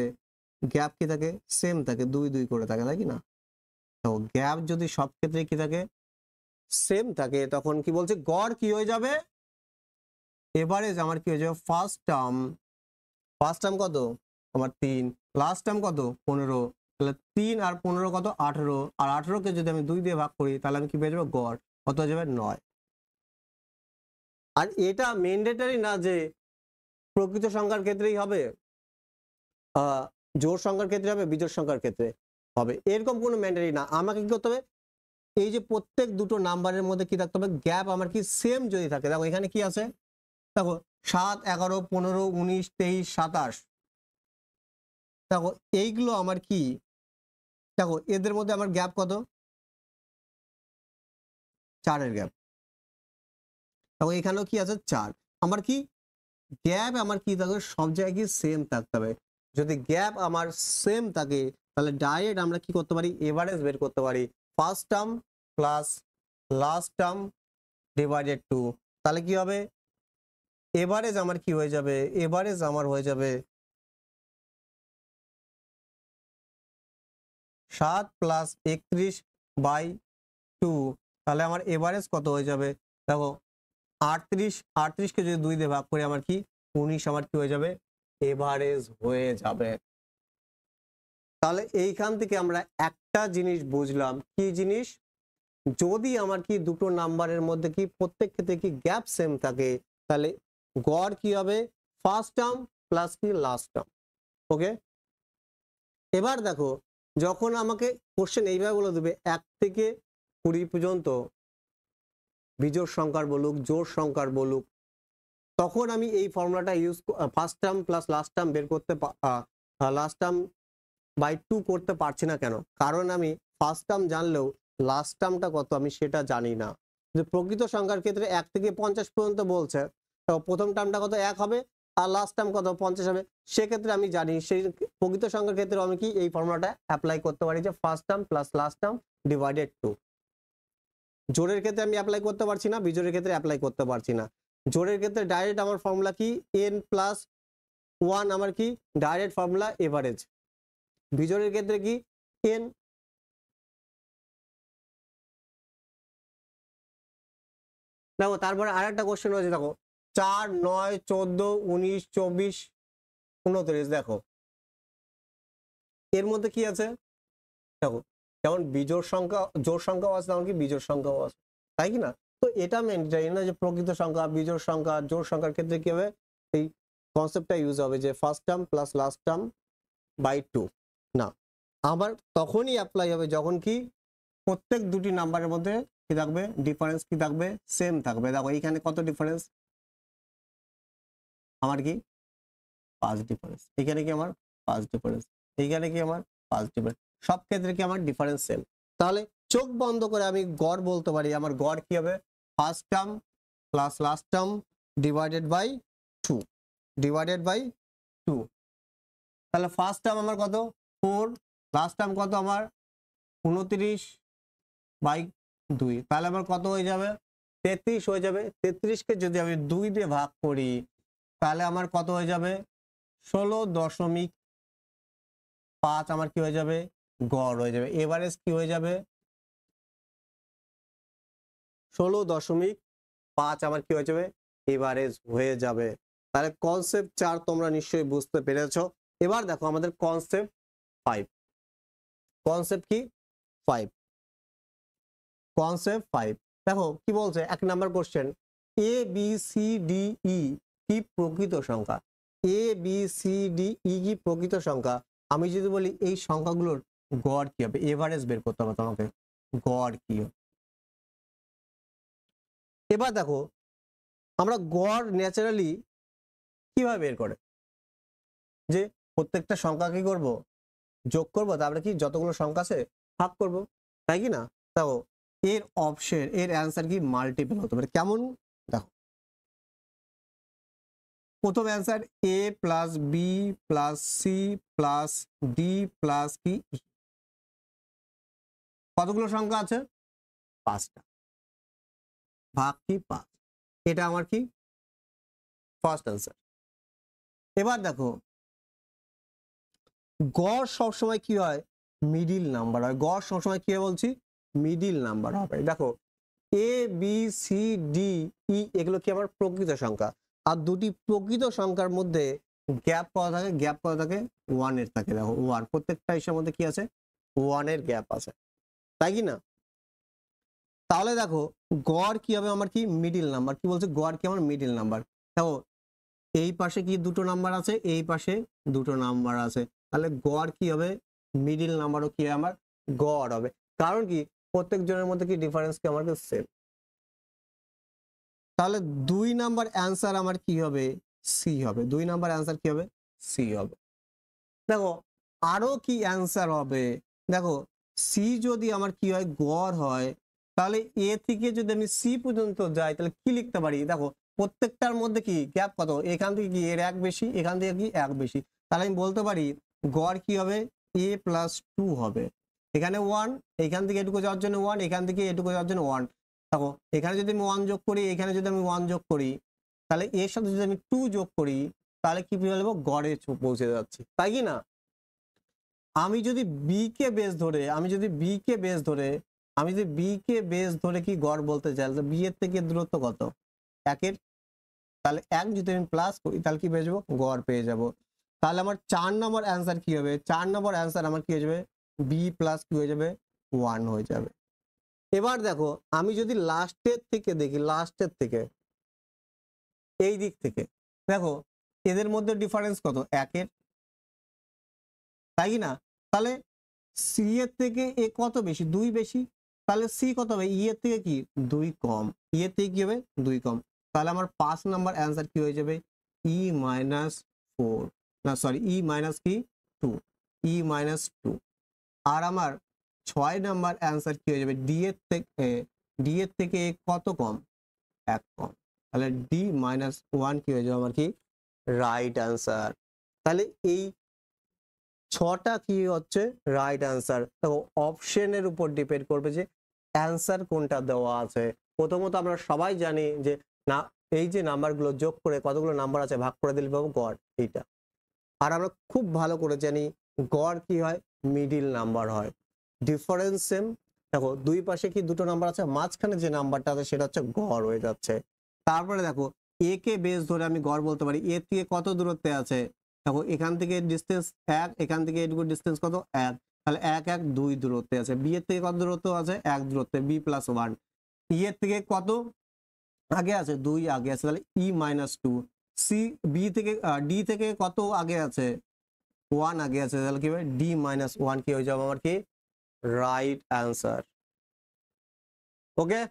গ্যাপ কি থাকে, সেম থাকে, 2 2 করে থাকে, তাই কি না? তো গ্যাপ যদি সব ক্ষেত্রে কি থাকে সেম থাকে, তখন কি বলছে গড় কি হয়ে যাবে, এভারেজ আমার কি হয়ে যাবে ফার্স্ট টার্ম কত আমার 3, লাস্ট টার্ম কত 15, তাহলে 3 আর 15 কত 18, আর 18কে যদি আমি 2 দিয়ে ভাগ করি তাহলে আমি কি পেয়ে যাবো গড় কত হয়ে যাবে 9। আর এটা ম্যান্ডেটরি না যে প্রকৃত সংখ্যার ক্ষেত্রেই হবে, জোড় সংখ্যার ক্ষেত্রে হবে, বিজোড় সংখ্যার ক্ষেত্রে হবে, এরকম কোনো ম্যান্ডেটরি না। আমাকে কি করতে হবে, এই যে প্রত্যেক দুটো নাম্বারের মধ্যে কি থাকতে হবে, গ্যাপ আমার কি সেম যদি থাকে, দেখো এখানে কি আছে, দেখো 7 11 15 19 23 27, দেখো এইগুলো আমার কি, দেখো এদের মধ্যে আমার গ্যাপ কত 4 এর গ্যাপ, দেখো এখানেও কি আছে 4, আমার কি গ্যাপ আমার কি থাকবে সব জায়গায় সেম থাকতে হবে। যদি গ্যাপ আমার সেম থাকে তাহলে ডাইরেক্ট আমরা কি করতে পারি, এভারেজ বের করতে পারি, first term plus last term divided 2, তাহলে কি হবে এভারেজ আমার কি হয়ে যাবে, এভারেজ আমার হয়ে যাবে 7 প্লাস 31 বাই 2, তাহলে আমার এভারেজ কত হয়ে যাবে, দেখো 38কে যদি 2 দিয়ে ভাগ করি আমার কি 19 আমার কি হয়ে যাবে এভারেজ হয়ে যাবে। তাহলে এইখান থেকে আমরা একটা জিনিস বুঝলাম, কি জিনিস, যদি আমার কি দুটো নাম্বারের মধ্যে কি প্রত্যেক ক্ষেত্রে কি গ্যাপ সেম থাকে তাহলে গড় কি হবে ফার্স্ট টার্ম প্লাস কি লাস্ট টার্ম। ওকে, এবার দেখো যখন আমাকে কোশ্চেন এইভাবে বলে দেবে 1 থেকে 20 পর্যন্ত বিজোড় সংখ্যার বলুক জোড় সংখ্যার বলুক, তখন আমি এই ফর্মুলাটা use first term plus last term বের করতে লাস্ট টার্ম বাই 2 করতে পারছি না কেন, কারণ আমি ফার্স্ট টার্ম জানলেও লাস্ট টার্মটা কত আমি সেটা জানি না। যে প্রকৃত সংখ্যার ক্ষেত্রে 1 থেকে 50 পর্যন্ত বলছে, তো প্রথম টার্মটা কত 1 হবে আর লাস্ট টার্ম কত 50 হবে, সেক্ষেত্রে আমি জানি সেই প্রকৃত সংখ্যার ক্ষেত্রে আমি কি এই ফর্মুলাটা অ্যাপ্লাই করতে পারি যে first term plus last term divided 2। জোড়ের ক্ষেত্রে আমি অ্যাপ্লাই করতে পারছি না, বিজোড়ের ক্ষেত্রে অ্যাপ্লাই করতে পারছি না। জোড়ের ক্ষেত্রে ডাইরেক্ট আমার ফর্মুলা কি n প্লাস 1 আমার কি ডাইরেক্ট ফর্মুলা এভারেজ, বিজোড়ের ক্ষেত্রে কি n। দেখো তারপরে আরেকটা কোশ্চেন রয়েছে, দেখো 4 9 14 19 24 29। দেখো এর মধ্যে কি আছে, দেখো যেমন বিজোড় সংখ্যা জোড় সংখ্যাও আছে, তেমন কি বিজোড় সংখ্যাও আছে, তাই কি না? তো এটা আমি জানি না যে প্রকৃত সংখ্যা, বিজোড় সংখ্যা, জোড় সংখ্যার ক্ষেত্রে কি হবে, এই কনসেপ্টটা ইউজ হবে যে first term plus last term by 2। না, আবার তখনই অ্যাপ্লাই হবে যখন কি প্রত্যেক দুটি নাম্বারের মধ্যে কি থাকবে, ডিফারেন্স কি থাকবে, সেম থাকবে। দেখো এইখানে কত ডিফারেন্স, আমার কি 5 ডিফারেন্স, এখানে কি আমার 5 ডিফারেন্স, এইখানে কি আমার 5 ডিফারেন্স, সব ক্ষেত্রে কি আমার ডিফারেন্স সেম। তাহলে চোখ বন্ধ করে আমি গড় বলতে পারি, আমার গড় কি হবে, first term plus last term divided by 2, divided by 2। তাহলে ফার্স্ট টার্ম আমার কত 4, লাস্ট টার্ম কত আমার 29 বাই 2, তাহলে আমার কত হয়ে যাবে 33 হয়ে যাবে। 33কে যদি আমি 2 দিয়ে ভাগ করি তাহলে আমার কত হয়ে যাবে 16.5 আমার কি হয়ে যাবে, গড় হয়ে যাবে। এভারেজ কি হয়ে যাবে 16.5 আমার কি হয়ে যাবে, এভারেজ হয়ে যাবে। তাহলে কনসেপ্ট 4 তোমরা নিশ্চয়ই বুঝতে পেরেছো। এবার দেখো আমাদের কনসেপ্ট 5, কনসেপ্ট কি 5, কনসেপ্ট 5 দেখো কি বলছে, 1 নাম্বার কোশ্চেন, এ বি সি ডি ই কি প্রকৃত সংখ্যা, এ বি সি ডি ই কি প্রকৃত সংখ্যা। আমি যদি বলি এই সংখ্যাগুলোর গড় কি হবে, এভারেজ বের করতে হবে তোমাকে, গড় কি হবে। এবার দেখো আমরা গড় ন্যাচারালি কিভাবে বের করে, যে প্রত্যেকটা সংখ্যা কি করব, যোগ করব, তারপরে কি যতগুলো সংখ্যা আছে ভাগ করব, তাই কি না? দেখো এর অপশন, এর অ্যান্সার কি মাল্টিপল হতে পারে। কেমন দেখো, প্রথম answer A plus B plus C plus D plus কি, কতগুলো সংখ্যা আছে 5টা, ভাগ কি 5, এটা আমার কি ফার্স্ট অ্যান্সার। এবার দেখো গড় সবসময় কি হয়, মিডিল নাম্বার হয়, গড় সবসময় কি হয় বলছি, মিডিল নাম্বার হবে। দেখো এ বি সি ডি ই এগুলো কি আমার প্রকৃত সংখ্যা, আর দুটি প্রকৃত সংখ্যার মধ্যে গ্যাপ কত থাকে, গ্যাপ কত থাকে 1 এর থাকে। দেখো 1, প্রত্যেকটা হিসাবের মধ্যে কি আছে 1 এর গ্যাপ আছে, তাই কি না? তাহলে দেখো গড় কি হবে আমার কি মিডিল নাম্বার, কি বলছে গড় কি আমার মিডিল নাম্বার। দেখো এই পাশে কি দুটো নাম্বার আছে, এই পাশে দুটো নাম্বার আছে, তাহলে গড় কি হবে মিডিল নাম্বারও কি আমার গড় হবে। কারণ কি প্রত্যেক জনের মধ্যে কি ডিফারেন্স কি আমার সেম। তাহলে 2 নাম্বার অ্যান্সার আমার কি হবে, সি হবে। 2 নাম্বার অ্যান্সার কি হবে, সি হবে। দেখো আরো কি অ্যান্সার হবে, দেখো সি যদি আমার কি হয় গড় হয়, তাহলে এ থেকে যদি আমি সি পর্যন্ত যাই তাহলে কি লিখতে পারি, দেখো প্রত্যেকটার মধ্যে কি গ্যাপ কত, এখান থেকে কি এর 1 বেশি, এখান থেকে কি 1 বেশি, তাহলে আমি বলতে পারি গড় কি হবে এ প্লাস 2 হবে। এখানে 1, এখান থেকে এটুকু যাওয়ার জন্য 1, এখান থেকে এটুকু যাওয়ার জন্য 1। দেখো এখানে যদি আমি 1 যোগ করি, এখানে যদি আমি 1 যোগ করি, তাহলে এর সাথে যদি আমি 2 যোগ করি তাহলে কি বলবো গড়ে পৌঁছে যাচ্ছি, তাই কি না? আমি যদি বি কে বেস ধরে, আমি যদি বি কে বেস ধরে কি গড় বলতে চাই, তো বি এর থেকে দূরত্ব কত 1 এর, তাহলে 1 যদি আমি প্লাস করি তাহলে কি পেয়ে যাবো, গড় পেয়ে যাব। তাহলে আমার 4 নম্বর অ্যান্সার কি হবে, 4 নম্বর অ্যান্সার আমার কি হয়ে যাবে, বি প্লাস কি হয়ে যাবে 1 হয়ে যাবে। এবার দেখো আমি যদি লাস্টের থেকে দেখি, লাস্টের থেকে এই দিক থেকে দেখো এদের মধ্যে ডিফারেন্স কত 1 এর, তাই না? তাহলে সি এর থেকে এ কত বেশি, 2 বেশি, তাহলে সি কত হবে, ই এর থেকে কি 2 কম, ই এর থেকে কি হবে 2 কম। তাহলে আমার 5 নাম্বার অ্যান্সার কি হয়ে যাবে, ই মাইনাস 4, না সরি ই মাইনাস কি 2, ই মাইনাস 2। আর আমার 6 নাম্বার অ্যান্সার কি হয়ে যাবে, ডি এর থেকে কত কম 1 কম, তাহলে ডি মাইনাস 1 কি হয়ে যাবে আমার কি রাইট অ্যান্সার। তাহলে এই 6টা কি হচ্ছে রাইট অ্যান্সার। দেখো অপশনের উপর ডিপেন্ড করবে যে অ্যান্সার কোনটা দেওয়া আছে। প্রথমত আমরা সবাই জানি যে না, এই যে নাম্বারগুলো যোগ করে কতগুলো নাম্বার আছে ভাগ করে দিলে পাবো গড়, এইটা। আর আমরা খুব ভালো করে জানি গড় কি হয় মিডিল নাম্বার হয়, ডিফারেন্স সেম। দেখো দুই পাশে কি দুটো নাম্বার আছে, মাঝখানে যে নাম্বারটা আছে সেটা হচ্ছে গড় হয়ে যাচ্ছে। তারপরে দেখো এ কে বেস ধরে আমি গড় বলতে পারি, এ থেকে কত দূরত্বে আছে দেখো এখান থেকে ডিস্টেন্স 1, এখান থেকে এটুকু ডিস্টেন্স কত 1, তাহলে 1 1 2 দূরত্বে আছে। বি এর থেকে কত দূরত্ব আছে 1 দূরত্বে, বি প্লাস 1। ই এর থেকে কত আগে আছে 2 আগে আছে, তাহলে ই মাইনাস 2। সি বি থেকে ডি থেকে কত আগে আছে 1 আগে আছে, তাহলে কি হবে ডি মাইনাস 1 কি হয়ে যাবে আমার কি রাইট অ্যান্সার। ওকে,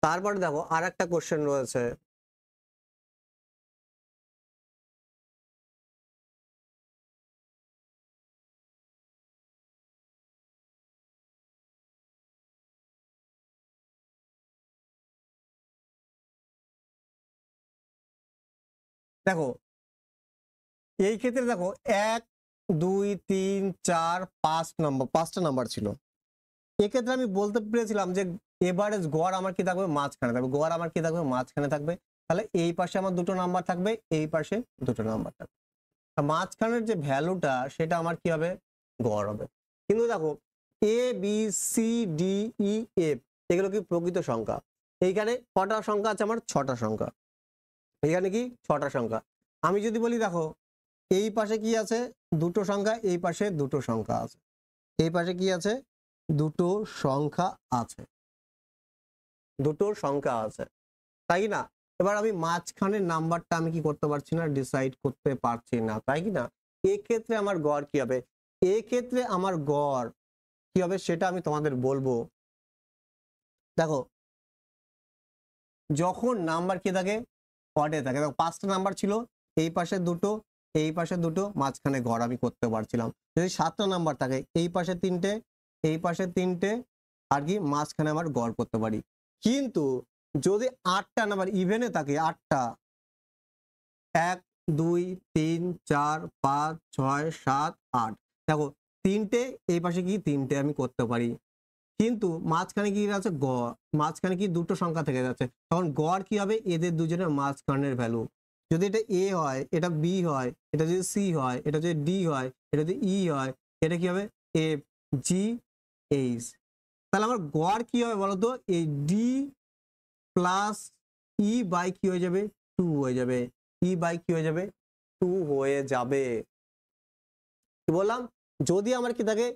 তারপরে দেখো আর একটা কোশ্চেন রয়েছে। দেখো এই ক্ষেত্রে দেখো 1 2 3 4 5 নম্বর, 5টা নাম্বার ছিল। এক্ষেত্রে আমি বলতে পেরেছিলাম যে এভারেজ গড় আমার কি থাকবে মাঝখানে থাকবে, গড় আমার কি থাকবে মাঝখানে থাকবে। তাহলে এই পাশে আমার দুটো নাম্বার থাকবে, এই পাশে দুটো নাম্বার থাকবে, মাঝখানের যে ভ্যালুটা সেটা আমার কি হবে গড় হবে। কিন্তু দেখো A B C D E F এগুলো কি প্রকৃত সংখ্যা। এইখানে কটা সংখ্যা আছে আমার 6টা সংখ্যা, এখানে কি 6টা সংখ্যা। আমি যদি বলি দেখো এই পাশে কি আছে দুটো সংখ্যা, এই পাশে দুটো সংখ্যা আছে, এই পাশে কি আছে দুটো সংখ্যা আছে, দুটো সংখ্যা আছে, তাই না। এবার আমি মাঝখানের নাম্বারটা আমি কি করতে পারছি না, ডিসাইড করতে পারছি না, তাই কি না। এক্ষেত্রে আমার গড় কি হবে, এক্ষেত্রে আমার গড় কি হবে সেটা আমি তোমাদের বলবো। দেখো যখন নাম্বার কি থাকে অডে থাকে, দেখো 5টা নাম্বার ছিল, এই পাশে দুটো এই পাশে দুটো, মাঝখানে গড় আমি করতে পারছিলাম। যদি 7টা নাম্বার থাকে এই পাশে 3টে এই পাশে 3টে আর কি মাঝখানে আমার গড় করতে পারি। কিন্তু যদি 8টা নাম্বার ইভেনে থাকে 8টা 1 2 3 4 5 6 7 8, দেখো 3টে এই পাশে কি 3টে আমি করতে পারি, কিন্তু মাঝখানে কি আছে গড়, মাঝখানে কি দুটো সংখ্যা থেকে যাচ্ছে, তখন গড় কি হবে এদের দুজনের মাঝখানের ভ্যালু। যদি এটা এ হয় এটা বি হয়, এটা যদি সি হয়, এটা যদি ডি হয়, এটা যদি ই হয়, এটা কি হবে এফ জি এইচ। তাহলে আমার গড় কি হবে বলতো এই ডি প্লাস ই বাই কি হয়ে যাবে 2 হয়ে যাবে, ই বাই কি হয়ে যাবে 2 হয়ে যাবে। কি বললাম যদি আমার কি থাকে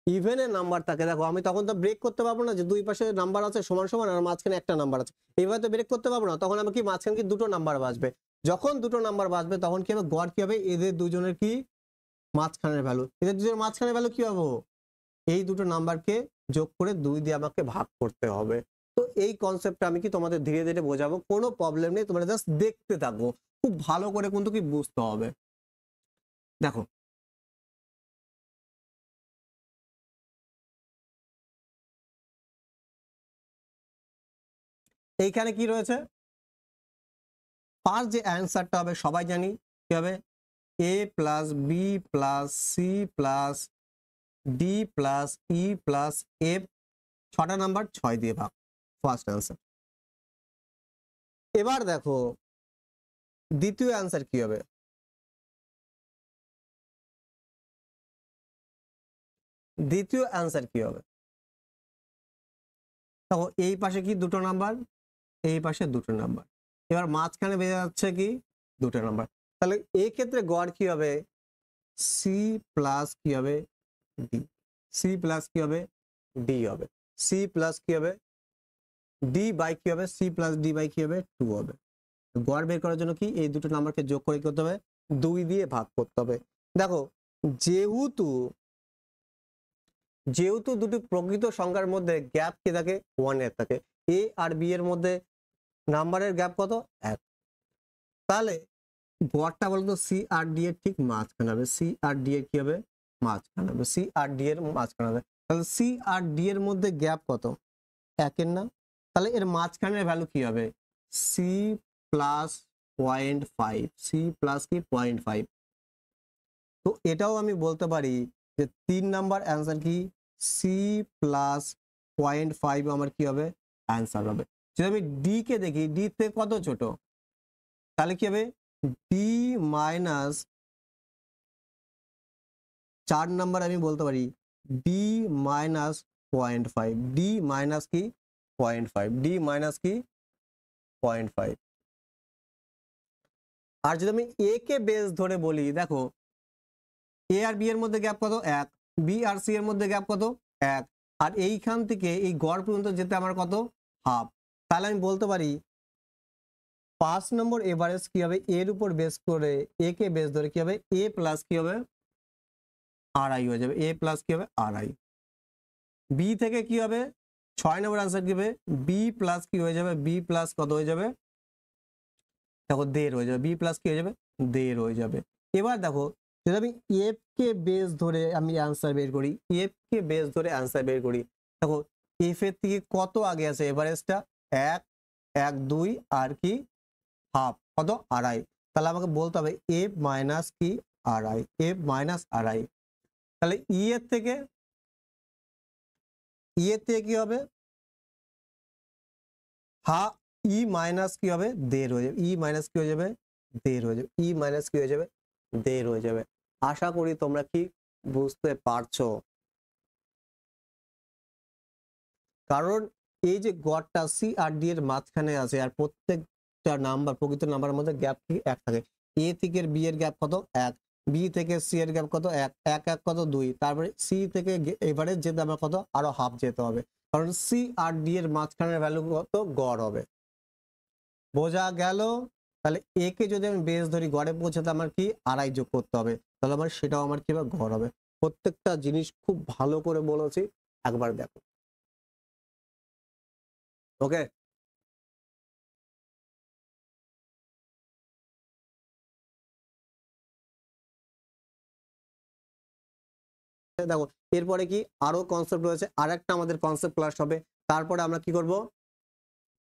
ইভেনের নাম্বার থাকে, দেখো আমি তখন তো ব্রেক করতে পারবো না যে দুই পাশে নাম্বার আছে সমান সমান আর মাঝখানে একটা নাম্বার আছে, এইভাবে তো ব্রেক করতে পারবো না, তখন আমি কি মাঝখানে কি দুটো নাম্বার বাজবে, যখন দুটো নাম্বার বাজবে তখন কি হবে গড় কি হবে এদের দুজনের কি মাঝখানের ভ্যালু, এদের দুজনের মাঝখানের ভ্যালু কি হবে এই দুটো নাম্বারকে যোগ করে 2 দিয়ে আমাকে ভাগ করতে হবে। তো এই কনসেপ্টটা আমি কি তোমাদের ধীরে ধীরে বোঝাবো, কোনো প্রবলেম নেই, তোমরা জাস্ট দেখতে থাকো, খুব ভালো করে কিন্তু কি বুঝতে হবে। দেখো এইখানে কি রয়েছে, ফার্স্ট যে অ্যান্সারটা হবে সবাই জানি কি হবে A plus B plus C plus D plus E plus F, 6টা নাম্বার 6 দিয়ে ভাগ, ফার্স্ট অ্যান্সার। এবার দেখো দ্বিতীয় অ্যান্সার কি হবে, দ্বিতীয় অ্যান্সার কি হবে, দেখো এই পাশে কি দুটো নাম্বার, এই পাশে দুটো নাম্বার, এবার মাঝখানে বেজে যাচ্ছে কি দুটো নাম্বার, তাহলে এই ক্ষেত্রে গড় কি হবে সি প্লাস কি হবে ডি, সি প্লাস কি হবে ডি হবে, সি প্লাস কি হবে ডি বাই কি হবে সি প্লাস ডি বাই কি হবে 2 হবে। গড় বের করার জন্য কি এই দুটো নাম্বারকে যোগ করে করতে হবে 2 দিয়ে ভাগ করতে হবে। দেখো যেহেতু যেহেতু দুটি প্রকৃত সংখ্যার মধ্যে গ্যাপ কি থাকে 1 এর থাকে, এ আর বি এর মধ্যে নাম্বারের গ্যাপ কত 1, তাহলে গড়টা বলতো সি আর ডি এর ঠিক মাঝখানে হবে, সি আর ডি এর কি হবে মাঝখানে হবে, সি আর ডি এর মাঝখানে হবে, তাহলে সি আর ডি এর মধ্যে গ্যাপ কত 1 এর না, তাহলে এর মাঝখানের ভ্যালু কি হবে সি প্লাস 0.5, সি প্লাস কি 0.5। তো এটাও আমি বলতে পারি যে 3 নাম্বার অ্যান্সার কি সি প্লাস 0.5 আমার কি হবে অ্যান্সার হবে। যদি আমি ডি কে দেখি ডি থেকে কত ছোট, তাহলে কি হবে ডি মাইনাস 4 নাম্বার আমি বলতে পারি ডি মাইনাস 0.5, ডি মাইনাস কি 0.5, ডি মাইনাস কি 0.5। আর যদি আমি এ কে বেস ধরে বলি, দেখো এ আর বি এর মধ্যে গ্যাপ কত 1, বি আর সি এর মধ্যে গ্যাপ কত 1, আর এইখান থেকে এই গড় পর্যন্ত যেতে আমার কত হাফ। তাহলে আমি বলতে পারি 5 নম্বর এভারেজ কি হবে, এর উপর বেস করে এ কে বেস ধরে কি হবে, এ প্লাস কি হবে আর আই হয়ে যাবে, এ প্লাস কি হবে আর আই। বি থেকে কি হবে 6 নম্বর আনসার কি হবে, বি প্লাস কি হয়ে যাবে, বি প্লাস কত হয়ে যাবে, দেখো দেড় হয়ে যাবে, বি প্লাস কি হয়ে যাবে দেড় হয়ে যাবে। এবার দেখো যদি আমি এফ কে বেস ধরে আমি আনসার বের করি, এফ কে বেস ধরে আনসার বের করি, দেখো এফ এর থেকে কত আগে আছে এভারেজটা 1, 1, 2 আর কি হাফ কত আড়াই। তাহলে আমাকে বলতে হবে এফ মাইনাস কি আড়াই, এফ মাইনাস আড়াই। তাহলে ই এর থেকে কি হবে ই মাইনাস কি হবে দেড় হয়ে যাবে, ই মাইনাস কি হয়ে যাবে দেড় হয়ে যাবে, ই মাইনাস কি হয়ে যাবে দেড় হয়ে যাবে। আশা করি তোমরা কি বুঝতে পারছো, কারণ এই যে গড়টা সি আর ডি এর মাঝখানে আছে আর প্রত্যেকটা নাম্বার প্রকৃত নাম্বারের মধ্যে গ্যাপ কি এক থাকে। এ থেকে বি এর গ্যাপ কত 1, বি থেকে সি এর গ্যাপ কত 1, 1, 1 কত 2, তারপরে সি থেকে এভারেজ যেতে আমার কত আরো হাফ যেতে হবে, কারণ সি আর ডি এর মাঝখানের ভ্যালু কত গড় হবে। বোঝা গেল? তাহলে এ কে যদি আমি বেস ধরি গড়ে পৌঁছাতে আমার কি আড়াই যোগ করতে হবে, তাহলে আমার সেটাও আমার কি হবে গড় হবে। প্রত্যেকটা জিনিস খুব ভালো করে বলেছি, একবার দেখো। ওকে, দেখো এরপরে কি আরো কনসেপ্ট রয়েছে, আর একটা আমাদের কনসেপ্ট ক্লাস হবে, তারপরে আমরা কি করব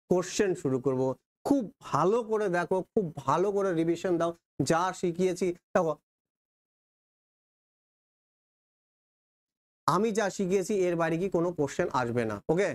কোশ্চেন শুরু করব। খুব ভালো করে দেখো, খুব ভালো করে রিভিশন দাও, যা শিখিয়েছি দেখো আমি যা শিখিয়েছি এর বাইরে কি কোনো কোশ্চেন আসবে না। ওকে।